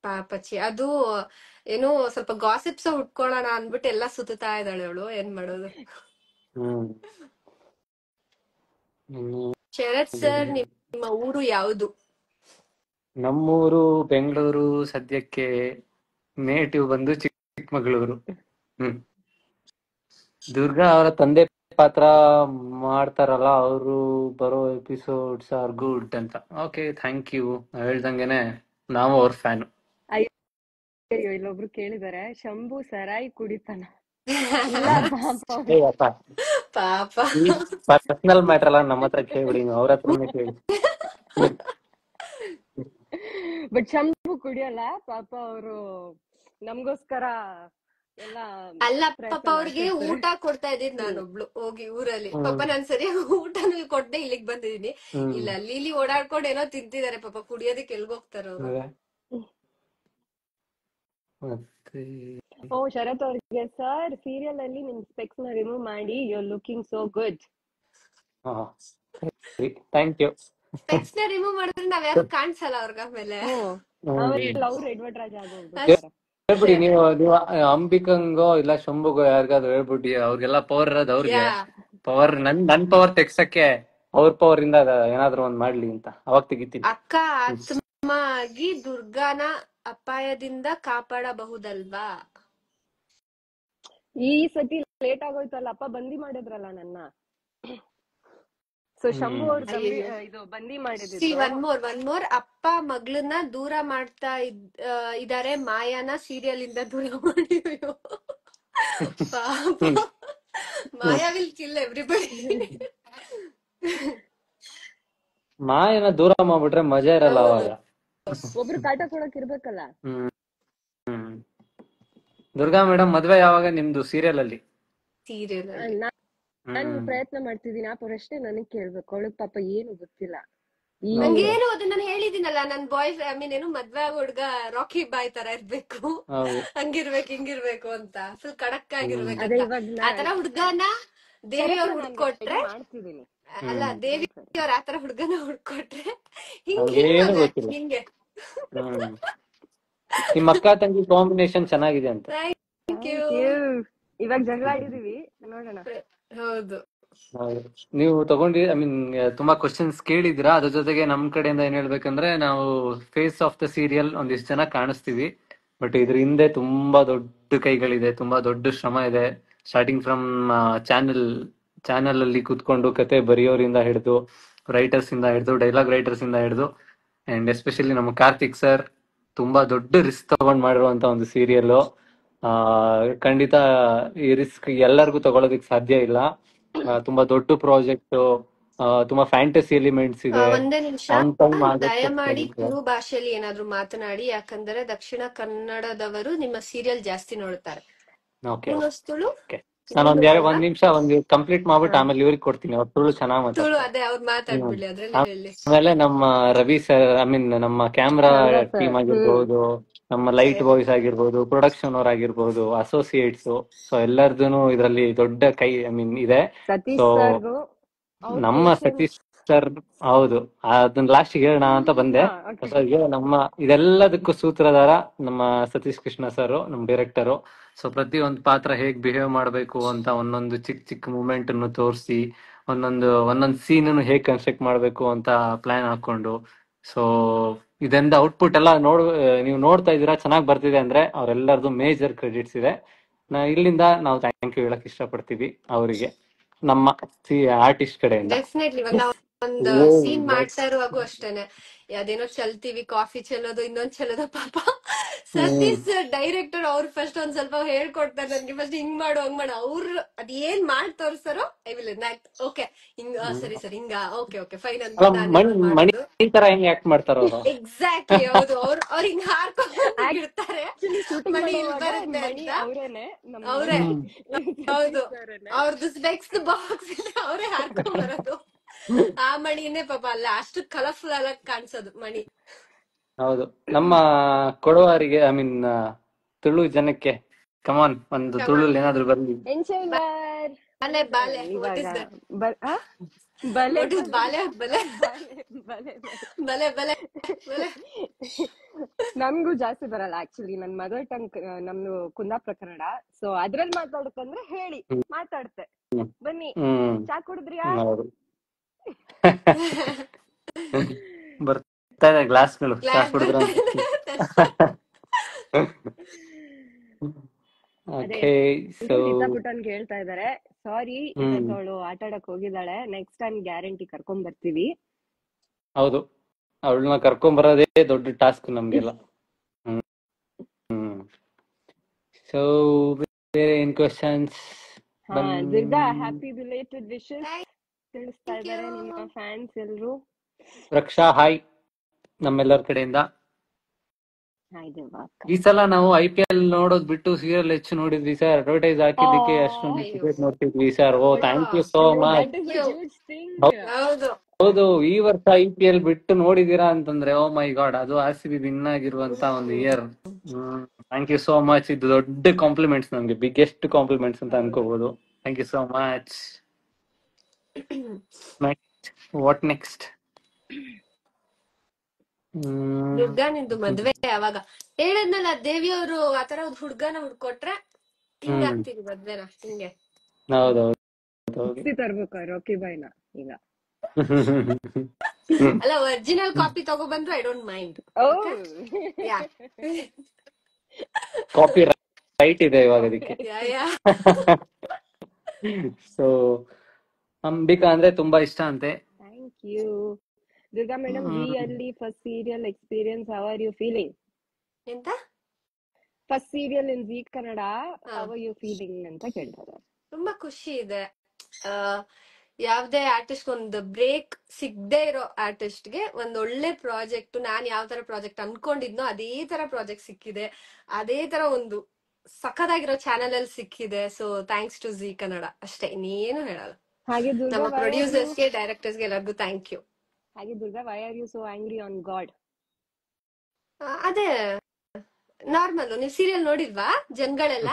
ಪಾಪಚ್ಚಿ ಅದು ಏನೋ ಸ್ವಲ್ಪ ಗಾಸಿಪ್ಸ್ ಹುಟ್ಕೊಳ್ಳೋಣ ಅನ್ಬಿಟ್ಟು ಎಲ್ಲಾ ಸುತ್ತಾ ಇದ್ದಾಳೆ ಅವಳು. ಏನ್ ಮಾಡೋದು. ಶರತ್ ಸರ್, ನಿಮ್ಮ ಊರು ಯಾವುದು? ನಮ್ಮೂರು ಬೆಂಗಳೂರು. ಸದ್ಯಕ್ಕೆ ನೇಟಿವ್ ಬಂದು ಚಿಕ್ಕಮಗಳೂರು. ದುರ್ಗಾ ಅವರ ತಂದೆ ಪಾತ್ರ ಮಾಡ್ತಾರಲ್ಲ, ಅವರು ಬರೋ ಎಪಿಸೋಡ್ಸ್ ಆರ್ ಗುಡ್ ಅಂತ. Okay, thank you. ಹೇಳ್ದಂಗೆನೆ ನಾವು ಅವ್ರ ಫ್ಯಾನ್. ಅಯ್ಯೋ, ಇಲ್ಲೊಬ್ರು ಕೇಳಿದಾರೆ, ಶಂಭು ಸರಾಯಿ ಕುಡಿತಾನ? ಪಾಪ ಪರ್ಸನಲ್ ಮ್ಯಾಟರ್ ಅಲ್ಲ, ನಮ್ಮ ಹತ್ರ ಕೇಳ್ಬಿಡಿ, ಅವ್ರ ಹತ್ರನೇ ಕೇಳಿ. ಬಟ್ ಶಂಭು ಕುಡಿಯಲ್ಲ ಪಾಪ. ಅವರು ನಮ್ಗೋಸ್ಕರ ಎಲ್ಲ ಅಲ್ಲ ಪಾಪ ಅವ್ರಿಗೆ ಊಟ ಕೊಡ್ತಾ ಇದ್ದೀನಿ ನಾನೊಬ್ಳು ಹೋಗಿ ಊರಲ್ಲಿ. ಪಾಪ ನಾನ್ ಸರಿಯಾಗಿ ಊಟನೂ ಕೊಡ್ದೆ ಇಲ್ಲಿಗೆ ಬಂದಿದೀನಿ. ಇಲ್ಲ ಅಲ್ಲಿ ಇಲ್ಲಿ ಓಡಾಡ್ಕೊಂಡು ಏನೋ ತಿಂತಿದಾರೆ ಪಾಪ. ಕುಡಿಯೋದಕ್ಕೆ ಎಲ್ಗೋಗ್ತಾರ ಅವ್ರು. ಓ ಶರತ್ ಅವ್ರಿಗೆ, ಸರ್ ಸೀರಿಯಲ್ ಅಲ್ಲಿ ನಿಮ್ ಸ್ಪೆಕ್ಸ್ ನ ರಿಮೂವ್ ಮಾಡಿ, you are looking so good. Thank you. Specs ನ ರಿಮೂವ್ ಮಾಡಿದ್ರೆ ನಾವ್ ಯಾರು ಕಾಣಿಸಲ್ಲ ಅವ್ರಿಗೆ. ಆಮೇಲೆ ಅವ್ರು ಎಡ್ವರ್ಟ್ ರಾಜ ಆಗೋಗ್ಬಿಡ್ತಾರೆ. ಹೇಳ್ಬಿಡಿ ನೀವು ಅಂಬಿಕಂಗೋ ಇಲ್ಲ ಶಂಭುಗೋ ಯಾರಿಗಾದ್ರು ಹೇಳ್ಬಿಡಿ. ಅವ್ರಿಗೆಲ್ಲ ಪವರ್ ಇರೋದು ಅವ್ರಿಗೆ. ಪವರ್ ನನ್ ಪವರ್ ತೆಗ್ಸಕ್ಕೆ ಅವ್ರ ಪವರ್ ಇಂದ ಏನಾದ್ರು ಒಂದ್ ಮಾಡ್ಲಿ ಅಂತ ಅವಾಗ ತೆಗಿತೀನಿ. ಅಕ್ಕ ಆತ್ಮ ಆಗಿ ದುರ್ಗಾನ ಅಪಾಯದಿಂದ ಕಾಪಾಡಬಹುದಲ್ವಾ? ಈ ಸತಿ ಲೇಟ್ ಆಗೋಯ್ತಲ್ಲ, ಅಪ್ಪ ಬಂದಿ ಮಾಡಿದ್ರಲ್ಲ ನನ್ನ. ಸೊ ಶಂಭು ಅವ್ರು ಇದು ಬಂದಿ ಮಾಡಿದ್ರು. ಒನ್ ಮೋರ್ ಅಪ್ಪ ಮಗಳನ್ನ ದೂರ ಮಾಡ್ತಾ ಇದಾರೆ, ಮಾಯಾನ ಸೀರಿಯಲ್ ಇಂದ ದೂರ ಮಾಡಿ. ಮಾಯಾ ವಿಲ್ ಕಿಲ್ ಎವ್ರಿಬಡಿ. ಮಾಯನ ದೂರ ಮಾಡ್ಬಿಟ್ರೆ ಮಜಾ ಇರಲ್ಲ ಅವಾಗ. ಒಬ್ರು ಕಾಟ ಕೊಡಕ್ ಇರ್ಬೇಕಲ್ಲ. ದುರ್ಗಾ ಮೇಡಮ್, ಮದ್ವೆ ಯಾವಾಗ ನಿಮ್ದು ಸೀರಿಯಲ್ ಅಲ್ಲಿ? ನಾನು ಪ್ರಯತ್ನ ಮಾಡ್ತಿದ್ದೀನಿ. ಅಷ್ಟೇ ನನಗ್ ಕೇಳ್ಬೇಕು. ಅವಳಿಗೆ ಪಾಪ ಏನು ಗೊತ್ತಿಲ್ಲ. ನಂಗೇನು ಅದು ನಾನು ಹೇಳಿದೀನಲ್ಲ, ನನ್ ಬಾಯ್ ಏನು ಮದ್ವೆ ಆಗೋ ಹುಡ್ಗ ರಾಕಿ ಬಾಯ್ ತರ ಇರ್ಬೇಕು, ಹಂಗಿರ್ಬೇಕು ಹಿಂಗಿರ್ಬೇಕು ಅಂತ, ಫುಲ್ ಕಡಕ್ ಆಗಿರ್ಬೇಕು. ಆತರ ಹುಡ್ಗನ ದೇವಿ ಅವ್ರು ಹುಡ್ಕೊಟ್ರೆ, ಅಲ್ಲ ದೇವಿ ಅವ್ರ ಆತರ ಹುಡ್ಗನ ಹುಡ್ಕೊಟ್ರೆ ಹಿಂಗೆ. ನಿಮ್ ಅಕ್ಕ ತಂಗಿ ಕಾಂಬಿನೇಷನ್ ಚೆನ್ನಾಗಿದೆ ಅಂತ. ಇವಾಗ ಜಗಳ ಆಡಿದೀವಿ, ನೋಡೋಣ. ಹೌದು, ನೀವು ತಗೊಂಡಿ, ಐ ಮೀನ್ ತುಂಬಾ ಕ್ವಶನ್ಸ್ ಕೇಳಿದಿರಾ. ಅದ್ರ ಜೊತೆಗೆ ನಮ್ ಕಡೆಯಿಂದ ಏನ್ ಹೇಳ್ಬೇಕಂದ್ರೆ, ನಾವು ಫೇಸ್ ಆಫ್ ದ ಸೀರಿಯಲ್ ಒಂದಿಷ್ಟು ಜನ ಕಾಣಿಸ್ತೀವಿ, ಬಟ್ ಇದ್ರ ಹಿಂದೆ ತುಂಬಾ ದೊಡ್ಡ ಕೈಗಳಿದೆ, ತುಂಬಾ ದೊಡ್ಡ ಶ್ರಮ ಇದೆ. ಸ್ಟಾರ್ಟಿಂಗ್ ಫ್ರಮ್ ಚಾನಲ್ ಅಲ್ಲಿ ಕುತ್ಕೊಂಡು ಕತೆ ಬರೆಯೋರಿಂದ ಹಿಡಿದು, ರೈಟರ್ಸ್ ಇಂದ ಹಿಡಿದು, ಡೈಲಾಗ್ ರೈಟರ್ಸ್ ಇಂದ ಹಿಡಿದು, ಅಂಡ್ ಎಸ್ಪೆಷಲಿ ನಮ್ಮ ಕಾರ್ತಿಕ್ ಸರ್ ತುಂಬಾ ದೊಡ್ಡ ರಿಸ್ಕ್ ತಗೊಂಡ್ ಮಾಡಿರುವಂತ ಒಂದು ಸೀರಿಯಲ್. ಖಂಡಿತ ಈ ರಿಸ್ಕ್ ಎಲ್ಲರಿಗೂ ತಗೊಳೋದಿಕ್ ಸಾಧ್ಯ ಇಲ್ಲ. ತುಂಬಾ ದೊಡ್ಡ ಪ್ರಾಜೆಕ್ಟ್, ತುಂಬಾ ಫ್ಯಾಂಟಸಿ ಎಲಿಮೆಂಟ್ಸ್ ಇದೆ. ಒಂದೇ ನಿಮಿಷ ದಯಮಾಡಿ ತುಳು ಭಾಷೆಯಲ್ಲಿ ಏನಾದ್ರು ಮಾತನಾಡಿ, ಯಾಕಂದ್ರೆ ದಕ್ಷಿಣ ಕನ್ನಡದವರು ನಿಮ್ಮ ಸೀರಿಯಲ್ ಜಾಸ್ತಿ ನೋಡ್ತಾರೆ. ನಾನು ಒಂದ್ ನಿಮಿಷ ಕಂಪ್ಲೀಟ್ ಮಾಡ್ಬಿಟ್ಟು ಆಮೇಲೆ ಇವ್ರಿಗೆ ಕೊಡ್ತೀನಿ. ಅವ್ರು ತುಳು ಚೆನ್ನಾಗ್ ಮಾತಾಡ್ತಾರೆ. ಆಮೇಲೆ ನಮ್ಮ ರವಿ ಸರ್, ಐ ಮೀನ್ ನಮ್ಮ ಕ್ಯಾಮ್ರಾ ಟೀಮ್ ಆಗಿರ್ಬೋದು, ನಮ್ಮ ಲೈಟ್ ಬಾಯ್ಸ್ ಆಗಿರ್ಬೋದು, ಪ್ರೊಡಕ್ಷನ್ ಅವ್ರ ಆಗಿರ್ಬೋದು, ಅಸೋಸಿಯೇಟ್ಸ್, ಸೊ ಎಲ್ಲರದೂನು ಇದ್ರಲ್ಲಿ ದೊಡ್ಡ ಕೈ ಐ ಮೀನ್ ಇದೆ. ಸೊ ನಮ್ಮ ಸತೀಶ್ ಸರ್, ಹೌದು, ಅದನ್ನ ಲಾಸ್ಟ್ ಹೇಳೋಣ ಅಂತ ಬಂದೆ. ನಮ್ಮ ಇದೆಲ್ಲದಕ್ಕೂ ಸೂತ್ರಧಾರ ನಮ್ಮ ಸತೀಶ್ ಕೃಷ್ಣ ಸರ್, ನಮ್ಮ ಡೈರೆಕ್ಟರು. ಸೊ ಪ್ರತಿಯೊಂದು ಪಾತ್ರ ಹೇಗ್ ಬಿಹೇವ್ ಮಾಡ್ಬೇಕು ಅಂತ ಒಂದೊಂದು ಚಿಕ್ಕ ಚಿಕ್ಕ ಮೂಮೆಂಟ್ ಅನ್ನು ತೋರಿಸಿ, ಒಂದೊಂದು ಸೀನ್ ಹೇಗ್ ಕನ್ಸ್ಟ್ರಕ್ಟ್ ಮಾಡ್ಬೇಕು ಅಂತ ಪ್ಲಾನ್ ಹಾಕೊಂಡು, ಸೊ ಇದರಿಂದ ಔಟ್ಪುಟ್ ಎಲ್ಲ ನೀವು ನೋಡ್ತಾ ಇದೀರಾ, ಚೆನ್ನಾಗಿ ಬರ್ತಿದೆ ಅಂದ್ರೆ ಅವರೆಲ್ಲರದು ಮೇಜರ್ ಕ್ರೆಡಿಟ್ಸ್ ಇದೆ. ಇಲ್ಲಿಂದ ನಾವು ಥ್ಯಾಂಕ್ ಯು ಹೇಳಕ್ ಇಷ್ಟಪಡ್ತೀವಿ ಅವರಿಗೆ, ನಮ್ಮ ಆರ್ಟಿಸ್ಟ್ ಕಡೆಯಿಂದ. ಡೆಫಿನೆಟ್ಲಿ ಇವಾಗ ನಾವು ಒಂದು ಓ ಸೀನ್ ಮಾಡ್ತಾ ಇರುವಾಗೂ ಅಷ್ಟೇನೆ, ಅದೇನೋ ಚಲ್ತೀವಿ, ಕಾಫಿ ಚೆಲ್ಲೋದು, ಇನ್ನೊಂದ್ ಚೆಲ್ಲೋದು. ಪಾಪ ಸತೀಶ್ ಡೈರೆಕ್ಟರ್ ಅವ್ರು ಫಸ್ಟ್ ಒಂದ್ ಸ್ವಲ್ಪ ಹೇಳ್ಕೊಡ್ತಾರೆ ನನ್ಗೆ, ಫಸ್ಟ್ ಹಿಂಗ್ ಮಾಡು ಹಂಗ್ ಮಾಡು. ಅವ್ರು ಅದೇನ್ ಮಾಡಿ ತೋರಿಸ್ತಾರೋ ಐ ವಿಲ್ ಎನಾಕ್ಟ್. ಓಕೆ ಹಿಂಗ, ಸರಿ ಸರಿ ಹಿಂಗ, ಓಕೆ ಓಕೆ ಫೈನ್ ಅಂತ ನಾನು ಮಣಿ ಮಾಡೋದು. ತರ ಹೆಂಗ್ ಆಕ್ಟ್ ಮಾಡ್ತಾರ ಅವರು. ಎಕ್ಸಾಕ್ಟ್ಲಿ, ಹೌದು. ಅವ್ರು ಹಿಂಗ್ ಹಾರ್ಕೊಂಡು ಇರ್ತಾರೆ, ಶೂಟಿಂಗ್ ಮಣಿ ಇಲ್ಲಿ ಮಾಡುವಾಗ ಬರುತ್ತೆ ಮಣಿ ಅಂತ. ಅವ್ರೇನೆ, ನಮ್ಮ ಅವ್ರೇ, ಹೌದು, ಅವರೇನೆ. ಅವ್ರದ್ದು ಸ್ಪೆಕ್ಸ್ ಬಾಕ್ಸ್ ಅವರೇ ಹಾರ್ಕೊಂಡ್ ಬರೋದು. ಆ ಮಣಿನೇ ಪಾಪ ಅಲ್ಲ ಅಷ್ಟು ಕಲರ್ಫುಲ್ ಆಗಿ ಕಾಣಿಸೋದು ಮಣಿ. ಹೌದು, ನಮ್ಮ ಕೊಡವರಿಗೆ ಐ ಮೀನ್ ತುಳು ಜನಕ್ಕೆ ಕಮಾನ್ ಒಂದು ತುಳು ಏನಾದ್ರು ಬರ್ಲಿ. ಎನ್ಶೈಲರ್ ಬಾಲೆ ಬಾಲೆ ಇವಾಗ ಬಲೆ ಬಲೆ ಬಾಲೆ ಬಲೆ ಬಲೆ ಬಲೆ ಬಲೆ ಬಲೆ. ನನ್ಗೂ ಜಾಸ್ತಿ ಬರಲ್ಲ ಆಕ್ಚುಲಿ, ನನ್ ಮದರ್ ಟಂಗ್ ನಮ್ದು ಕುಂದಾಪುರ ಕನ್ನಡ. ಸೊ ಅದ್ರಲ್ಲಿ ಮಾತಾಡ್ಬೇಕಂದ್ರೆ ಹೇಳಿ ಮಾತಾಡ್ತೆ. ಬನ್ನಿ ಚಾ ಕುಡಿದ್ರಿಯಾ? ಹೌದು ಬರ್ತಾ ಇದೆ ಗ್ಲಾಸ್ಗಳು, ಚಾ ಕುಡಿದ್ರ. ಓಕೆ ಸೊ ಗೀತಾ ಪುಟ್ಟನ್ಗೆ ಹೇಳ್ತಾ ಇದಾರೆ, ಸಾರಿ ಇವತ್ತವಳು ಆಟ ಆಡಕ್ ಹೋಗಿದ್ದಾಳೆ, ನೆಕ್ಸ್ಟ್ ಟೈಮ್ ಗ್ಯಾರಂಟಿ ಕರ್ಕೊಂಡ್ ಬರ್ತೀವಿ. ಹೌದು, ಅವಳನ್ನ ಕರ್ಕೊಂಡ್ ಬರೋದೇ ದೊಡ್ಡ ಟಾಸ್ಕ್ ನಮ್ಗೆಲ್ಲ. ಸೊ ಬೇರೆ ಏನ್ questions? Durga happy belated wishes ತಿಳಿಸ್ತಾ ಇದಾರೆ ನಿಮ್ಮ ಫ್ಯಾನ್ಸ್ ಎಲ್ರು. ರಕ್ಷಾ ಹಾಯ್ ನಮ್ಮೆಲ್ಲರ ಕಡೆಯಿಂದ. ಹಾಯ್ ಈ ಸಲ ನಾವು IPL ನೋಡೋದ್ ಬಿಟ್ಟು ಸೀರಿಯಲ್ ಹೆಚ್ಚು ನೋಡಿದ್ವಿ ಸರ್. ಅಡ್ವರ್ಟೈಸ್ ಹಾಕಿದ್ದಕ್ಕೆ ಅಷ್ಟೊಂದು ಕ್ರಿಕೆಟ್ ನೋಡ್ತಿದ್ವಿ sir. Oh thank you so much. ಹೌದು ಹೌದು, ಈ ವರ್ಷ IPL ಬಿಟ್ಟು ನೋಡಿದೀರಾ ಅಂತಂದ್ರೆ ಓ ಮೈ ಗಾಡ್, ಅದು RCB ವಿನ್ ಆಗಿರುವಂತ ಒಂದು year. Thank you so much. ಇದು ದೊಡ್ಡ ಕಾಂಪ್ಲಿಮೆಂಟ್ಸ್ ನಮ್ಗೆ, ಬಿಗ್ಗೆಸ್ಟ್ ಕಾಂಪ್ಲಿಮೆಂಟ್ಸ್ ಅಂತ ಅನ್ಕೋಬಹುದು. Thank you so much. What next? Durga ನಿಂದು ಮದ್ವೆ ಯಾವಾಗ? ಹೇಳಿದ್ನಲ್ಲ ದೇವಿಯವರು ಆತರ ಒಂದ್ ಹುಡ್ಗನ ಹುಡ್ಕೊಟ್ರೆ ಹಿಂಗ ಆಗ್ತೀವಿ ಮದ್ವೆನ ಹಿಂಗೆ. ಹೌದೌದು ತರ್ಬೇಕು ರಾಕಿ ಬಾಯ್ನ ಈಗ. ಅಲ್ಲ ಒರಿಜಿನಲ್ ಕಾಪಿ ತಗೊಬಂದ್ರು I don't mind. Copy right ಇದೆ ಇವಾಗ ಅದಕ್ಕೆ. ಸೊ ಅಂಬಿಕಾ ಅಂದ್ರೆ ತುಂಬಾ ಇಷ್ಟ ಅಂತೆ. Thank you Durga madam. Really first serial experience, how are you feeling? ಎಂತ first serial in Zee Kannada, how are you feeling ಅಂತ ಕೇಳ್ತಾರೆ. ತುಂಬಾ ಖುಷಿ ಇದೆ. ಯಾವ್ದೇ ಆರ್ಟಿಸ್ಟ್ ಒಂದು ಬ್ರೇಕ್ ಸಿಗದೆ ಇರೋ ಆರ್ಟಿಸ್ಟ್ ಗೆ ಒಂದ್ ಒಳ್ಳೆ ಪ್ರಾಜೆಕ್ಟ್, ನಾನ್ ಯಾವ ತರ ಪ್ರಾಜೆಕ್ಟ್ ಅನ್ಕೊಂಡಿದ್ನೋ ಅದೇ ತರ ಪ್ರಾಜೆಕ್ಟ್ ಸಿಕ್ಕಿದೆ, ಅದೇ ತರ ಒಂದು ಸಖತ್ತಾಗಿರೋ ಚಾನೆಲ್ ಅಲ್ಲಿ ಸಿಕ್ಕಿದೆ. So thanks to Zee Kannada ಅಷ್ಟೇ, ಇನ್ನೇನು ಹೇಳಲ್ಲ. ಹಾಗೆ ನಮ್ಮ ಪ್ರೊಡ್ಯೂಸರ್ಸ್ ಗೆ, ಡೈರೆಕ್ಟರ್ಸ್ ಗೆ ಎಲ್ಲರಿಗೂ ಥ್ಯಾಂಕ್ ಯು. ಹಾಗೆ Durga, why are you so angry on god? ಅದೇ ನಾರ್ಮಲ್, ನೀವು ಸೀರಿಯಲ್ ನೋಡಿಲ್ವಾ ಜನಗಳೆಲ್ಲ?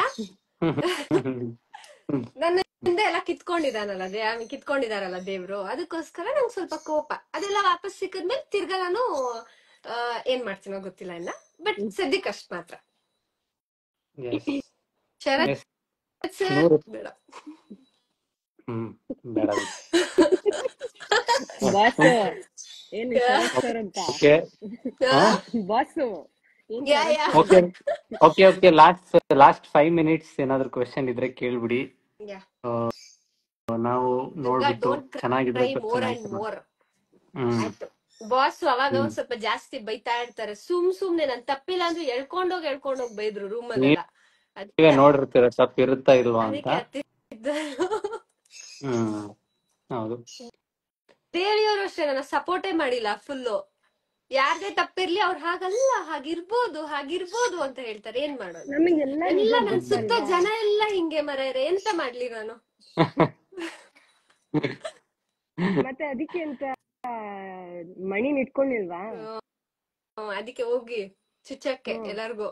ನನ್ನ ಹಿಂದೆ ಎಲ್ಲ ಕಿತ್ಕೊಂಡಿದಾನಲ್ಲ ಕಿತ್ಕೊಂಡಿದಾರಲ್ಲ ದೇವ್ರು, ಅದಕ್ಕೋಸ್ಕರ ನಂಗೆ ಸ್ವಲ್ಪ ಕೋಪ. ಅದೆಲ್ಲ ವಾಪಸ್ ಸಿಕ್ಕದ್ಮೇಲೆ ತಿರ್ಗಾ ನಾನು ಏನ್ ಮಾಡ್ತೀನೋ ಗೊತ್ತಿಲ್ಲ ಇನ್ನ, ಬಟ್ ಸದ್ಯಕ್ಕೆ ಅಷ್ಟ್ ಮಾತ್ರ. ಶರತ್ ಸರ್ ಬೇಡ. ಓಕೆ ಲಾಸ್ಟ್ 5 minutes ಏನಾದ್ರು ಕ್ವೆಶ್ಚನ್ ಇದ್ರೆ ಕೇಳ್ಬಿಡಿ, ನಾವು ನೋಡ್ಬಿಟ್ಟು ಚೆನ್ನಾಗಿದ್ರೆ. ಬಾಸ್ ಅವಾಗ ಒಂದ್ ಸ್ವಲ್ಪ ಜಾಸ್ತಿ ಬೈತಾ ಇರ್ತಾರೆ, ಸುಮ್ನೆ ನನ್ ತಪ್ಪಿಲ್ಲ ಅಂದ್ರೆ ಎಳ್ಕೊಂಡೋಗ್ ಬೈದ್ರು ರೂಮ್ ಅಲ್ಲೆಲ್ಲ. ನೋಡಿರ್ತೀರ ತಪ್ಪು ಇರುತ್ತಾ ಇಲ್ವಾ ಅಂತ. ಹೌದು, ದೇವಿಯವರು ಅಷ್ಟೇ ನನ್ನ ಸಪೋರ್ಟೇ ಮಾಡಿಲ್ಲ ಫುಲ್ಲು. ಯಾರ್ದೇ ತಪ್ಪಿರ್ಲಿ ಅವ್ರು ಹಾಗಲ್ಲ, ಹಾಗಿರ್ಬೋದು ಅಂತ ಹೇಳ್ತಾರೆ. ಏನ್ ಮಾಡೋದು, ಎಲ್ಲ ನನ್ ಸುತ್ತ ಜನ ಎಲ್ಲ ಹಿಂಗೆ ಮರ್ಯಾರೆ, ಎಂತ ಮಾಡ್ಲಿ ನಾನು? ಮತ್ತೆ ಅದಕ್ಕೆ ಅಂತ ಮಣಿ ಇಟ್ಕೊಂಡಿಲ್ವಾ? ಅದಕ್ಕೆ ಹೋಗಿ ಚುಚ್ಚಕ್ಕೆ ಎಲ್ಲಾರ್ಗು.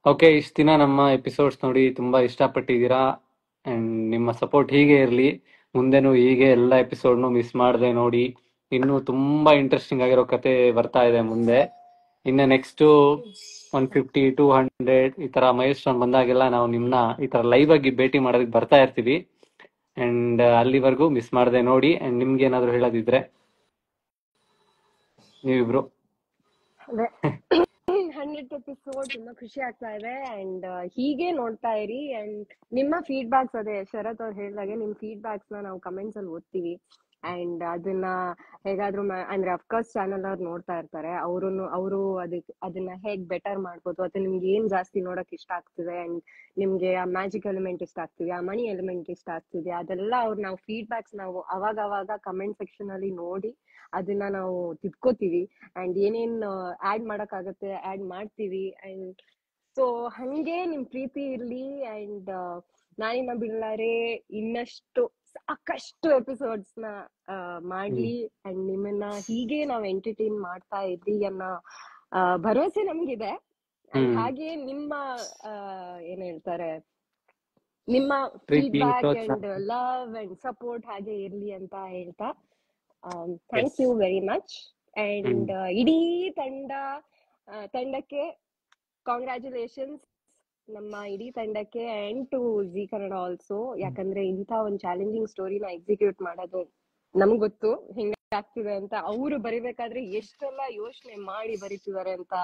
ಓಕೆ, ಇಷ್ಟ ದಿನ ನಮ್ಮ ಎಪಿಸೋಡ್ಸ್ ನೋಡಿ ತುಂಬಾ ಇಷ್ಟಪಟ್ಟಿದ್ದೀರಾ. ಅಂಡ್ ನಿಮ್ಮ ಸಪೋರ್ಟ್ ಹೀಗೆ ಇರ್ಲಿ, ಮುಂದೆನೂ ಹೀಗೆ ಎಲ್ಲ ಎಪಿಸೋಡ್ನು ಮಿಸ್ ಮಾಡದೆ ನೋಡಿ. ಇನ್ನು ತುಂಬಾ ಇಂಟ್ರೆಸ್ಟಿಂಗ್ ಆಗಿರೋ ಕತೆ ಬರ್ತಾ ಇದೆ ಮುಂದೆ. ಇನ್ನು ನೆಕ್ಸ್ಟ್ 150, 200 ಈ ತರ ಮೈಲ್ ಸ್ಟೋನ್ ಬಂದಾಗೆಲ್ಲ ನಾವು ನಿಮ್ನ ಈ ತರ ಲೈವ್ ಆಗಿ ಭೇಟಿ ಮಾಡೋದಕ್ಕೆ ಬರ್ತಾ ಇರ್ತೀವಿ. ಅಂಡ್ ಅಲ್ಲಿವರೆಗೂ ಮಿಸ್ ಮಾಡದೆ ನೋಡಿ. ಅಂಡ್ ನಿಮ್ಗೆ ಏನಾದ್ರು ಹೇಳೋದಿದ್ರೆ ನೀವಿಬ್ರು. 100th ಎಪಿಸೋಡ್ ತುಂಬಾ ಖುಷಿ ಆಗ್ತಾ ಇದೆ. ಅಂಡ್ ಹೀಗೆ ನೋಡ್ತಾ ಇರಿ. ಅಂಡ್ ನಿಮ್ಮ ಫೀಡ್ಬ್ಯಾಕ್ಸ್, ಅದೇ ಶರತ್ ಅವ್ರು ಹೇಳಿದಾಗೆ ನಿಮ್ ಫೀಡ್ಬ್ಯಾಕ್ಸ್ ನ ನಾವು ಕಮೆಂಟ್ಸ್ ಅಲ್ಲಿ ಓದ್ತೀವಿ. ಅಂಡ್ ಅದನ್ನ ಹೇಗಾದ್ರೂ ಅಂದ್ರೆ ಅಫ್ಕೋರ್ಸ್ ಚಾನಲ್ ಅವ್ರು ನೋಡ್ತಾ ಇರ್ತಾರೆ, ಅವರು ಅದನ್ನ ಹೇಗ್ ಬೆಟರ್ ಮಾಡ್ಬೋದು, ಅಥವಾ ನಿಮ್ಗೆ ಏನ್ ಜಾಸ್ತಿ ನೋಡಕ್ ಇಷ್ಟ ಆಗ್ತಿದೆ, ಅಂಡ್ ನಿಮ್ಗೆ ಆ ಮ್ಯಾಜಿಕ್ ಎಲಿಮೆಂಟ್ ಇಷ್ಟ ಆಗ್ತಿದೆ, ಆ ಮನಿ ಎಲಿಮೆಂಟ್ ಇಷ್ಟ ಆಗ್ತಿದೆ, ಅದೆಲ್ಲ ನಾವು ಫೀಡ್ಬ್ಯಾಕ್ಸ್ ನಾವು ಅವಾಗ ಕಮೆಂಟ್ ಸೆಕ್ಷನ್ ಅಲ್ಲಿ ನೋಡಿ ಅದನ್ನ ನಾವು ತಿದ್ಕೋತೀವಿ. ಅಂಡ್ ಏನೇನ್ ಆಡ್ ಮಾಡಕ್ಕಾಗತ್ತೆ ಆಡ್ ಮಾಡ್ತೀವಿ. ಅಂಡ್ ಸೊ ಹಂಗೆ ನಿಮ್ ಪ್ರೀತಿ ಇರ್ಲಿ. ಅಂಡ್ ನಾನಿನ್ನ ಬಿಡ್ಲಾರೆ ಇನ್ನಷ್ಟು ಸಾಕಷ್ಟು ಎಪಿಸೋಡ್ಸ್ ನ ಮಾಡ್ಲಿ. ಅಂಡ್ ನಿಮ್ಮನ್ನ ಹೀಗೆ ನಾವ್ ಎಂಟರ್ಟೈನ್ ಮಾಡ್ತಾ ಇದ್ವಿ ಅನ್ನೋ ಭರವಸೆ ನಮ್ಗಿದೆ. ಅಂಡ್ ಹಾಗೆ ನಿಮ್ಮ ಏನ್ ಹೇಳ್ತಾರೆ, ನಿಮ್ಮ feedback and love and support ಹಾಗೆ ಇರ್ಲಿ ಅಂತ ಹೇಳ್ತಾ thank you very much. And ಇಡೀ ತಂಡಕ್ಕೆ ಕಾಂಗ್ರ್ಯಾಚುಲೇಷನ್ಸ್, ನಮ್ಮ ಇಡೀ ತಂಡಕ್ಕೆ and to Zee Kannada also. ಯಾಕಂದ್ರೆ ಇಂಥ ಒಂದು ಚಾಲೆಂಜಿಂಗ್ ಸ್ಟೋರಿನ ಎಕ್ಸಿಕ್ಯೂಟ್ ಮಾಡೋದು ನಮ್ಗ್ ಗೊತ್ತು ಹೆಂಗಾಗ್ತಿದೆ ಅಂತ. ಅವರು ಬರಿಬೇಕಾದ್ರೆ ಎಷ್ಟೆಲ್ಲ ಯೋಚನೆ ಮಾಡಿ ಬರೀತಿದ್ದಾರೆ ಅಂತ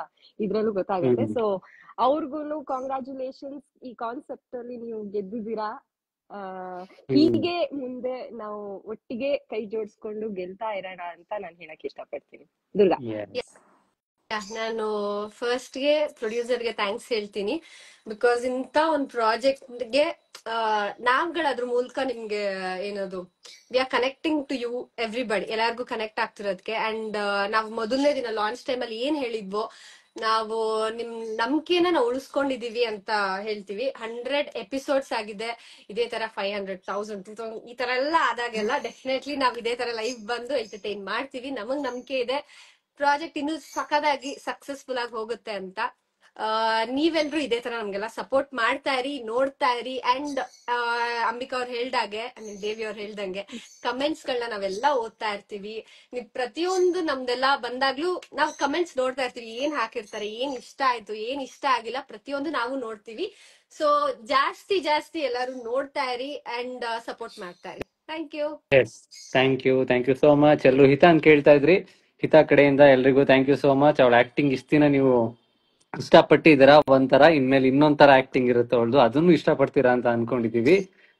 ಇದ್ರಲ್ಲೂ ಗೊತ್ತಾಗುತ್ತೆ. ಸೊ ಅವ್ರಿಗೂನು ಕಾಂಗ್ರ್ಯಾಚುಲೇಷನ್ಸ್. ಈ ಕಾನ್ಸೆಪ್ಟ್ ಅಲ್ಲಿ ನೀವು ಗೆದ್ದಿದ್ದೀರಾ. ಹೀಗೆ ಮುಂದೆ ನಾವು ಒಟ್ಟಿಗೆ ಕೈ ಜೋಡಿಸ್ಕೊಂಡು ಗೆಲ್ತಾ ಇರೋಣ ಅಂತ ನಾನು ಹೇಳಕ್ ಇಷ್ಟಪಡ್ತೀನಿ. ದುರ್ಗಾ, ನಾನು ಫಸ್ಟ್ಗೆ ಪ್ರೊಡ್ಯೂಸರ್ಗೆ ಥ್ಯಾಂಕ್ಸ್ ಹೇಳ್ತೀನಿ. ಬಿಕಾಸ್ ಇಂಥ ಒಂದು ಪ್ರಾಜೆಕ್ಟ್ಗೆ ನಾವ್ಗಳು ಅದ್ರ ಮೂಲಕ ನಿಮ್ಗೆ ಏನದು we are connecting to you everybody, ಎಲ್ಲಾರ್ಗು ಕನೆಕ್ಟ್ ಆಗ್ತಿರೋದಕ್ಕೆ. ಅಂಡ್ ನಾವು ಮೊದಲನೇ ದಿನ ಲಾಂಚ್ ಟೈಮಲ್ಲಿ ಏನ್ ಹೇಳಿದ್ವೋ, ನಾವು ನಿಮ್ ನಂಬಿಕೆನ ನಾವು ಉಳಿಸ್ಕೊಂಡಿದೀವಿ ಅಂತ ಹೇಳ್ತೀವಿ. 100 ಎಪಿಸೋಡ್ಸ್ ಆಗಿದೆ. ಇದೇ ತರ 500, 1000 ಈ ತರ ಎಲ್ಲ ಆದಾಗೆಲ್ಲ ಡೆಫಿನೆಟ್ಲಿ ನಾವ್ ಇದೇ ತರ ಲೈವ್ ಬಂದು ಎಂಟರ್ಟೈನ್ ಮಾಡ್ತೀವಿ. ನಮಗ್ ನಂಬಿಕೆ ಇದೆ ಪ್ರಾಜೆಕ್ಟ್ ಇನ್ನೂ ಸಖತ್ತಾಗಿ ಸಕ್ಸಸ್ಫುಲ್ ಆಗಿ ಹೋಗುತ್ತೆ ಅಂತ. ನೀವೆಲ್ರು ಇದೇ ತರ ನಮ್ಗೆಲ್ಲ ಸಪೋರ್ಟ್ ಮಾಡ್ತಾ ಇರಿ, ನೋಡ್ತಾ ಇರಿ. ಅಂಡ್ ಅಂಬಿಕಾ ಅವ್ರು ಹೇಳ್ದಾಗೆ, ದೇವಿ ಅವ್ರು ಹೇಳ್ದಂಗೆ ಕಮೆಂಟ್ಸ್ ಗಳನ್ನ ನಾವೆಲ್ಲ ಓದ್ತಾ ಇರ್ತೀವಿ. ನೀವ್ ಪ್ರತಿಯೊಂದು ನಮ್ದೆಲ್ಲ ಬಂದಾಗ್ಲೂ ನಾವ್ ಕಮೆಂಟ್ಸ್ ನೋಡ್ತಾ ಇರ್ತೀವಿ. ಏನ್ ಹಾಕಿರ್ತಾರೆ, ಏನ್ ಇಷ್ಟ ಆಯ್ತು, ಏನ್ ಇಷ್ಟ ಆಗಿಲ್ಲ, ಪ್ರತಿಯೊಂದು ನಾವು ನೋಡ್ತೀವಿ. ಸೊ ಜಾಸ್ತಿ ಎಲ್ಲಾರು ನೋಡ್ತಾ ಇರಿ ಅಂಡ್ ಸಪೋರ್ಟ್ ಮಾಡ್ತಾ ಇರಿ. Thank you. Thank you so much. ಎಲ್ಲರೂ ಹಿತಾ ಅಂತ ಕೇಳ್ತಾ ಇದ್ರಿ. ಹಿತಾ ಕಡೆಯಿಂದ ಎಲ್ರಿಗೂ ಥ್ಯಾಂಕ್ ಯು ಸೋ ಮಚ್. ಅವಳ ಆಕ್ಟಿಂಗ್ ಇಷ್ಟ ದಿನ ನೀವು ಇಷ್ಟಪಟ್ಟಿದ್ದೀರಾ. ಒಂಥರ ಇನ್ಮೇಲೆ ಇನ್ನೊಂಥರ ಆಕ್ಟಿಂಗ್ ಇರುತ್ತೆ ಅವಳದು, ಅದನ್ನು ಇಷ್ಟಪಡ್ತೀರಾ ಅಂತ ಅನ್ಕೊಂಡಿದೀವಿ.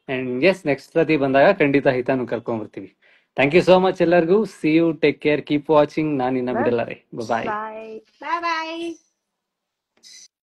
ಅಂಡ್ ಎಸ್, ನೆಕ್ಸ್ಟ್ ಸತಿ ಬಂದಾಗ ಖಂಡಿತ ಹಿತಾನು ಕರ್ಕೊಂಡ್ಬರ್ತೀವಿ. ಥ್ಯಾಂಕ್ ಯು ಸೋ ಮಚ್ ಎಲ್ಲರಿಗೂ. See you, take care, keep watching. ನಾನು ಇನ್ನ ಬಿಡಲ್ಲ ರೀ. ಬಾಯ್ ಬಾಯ್. ಬಾಯ್ ಬಾಯ್.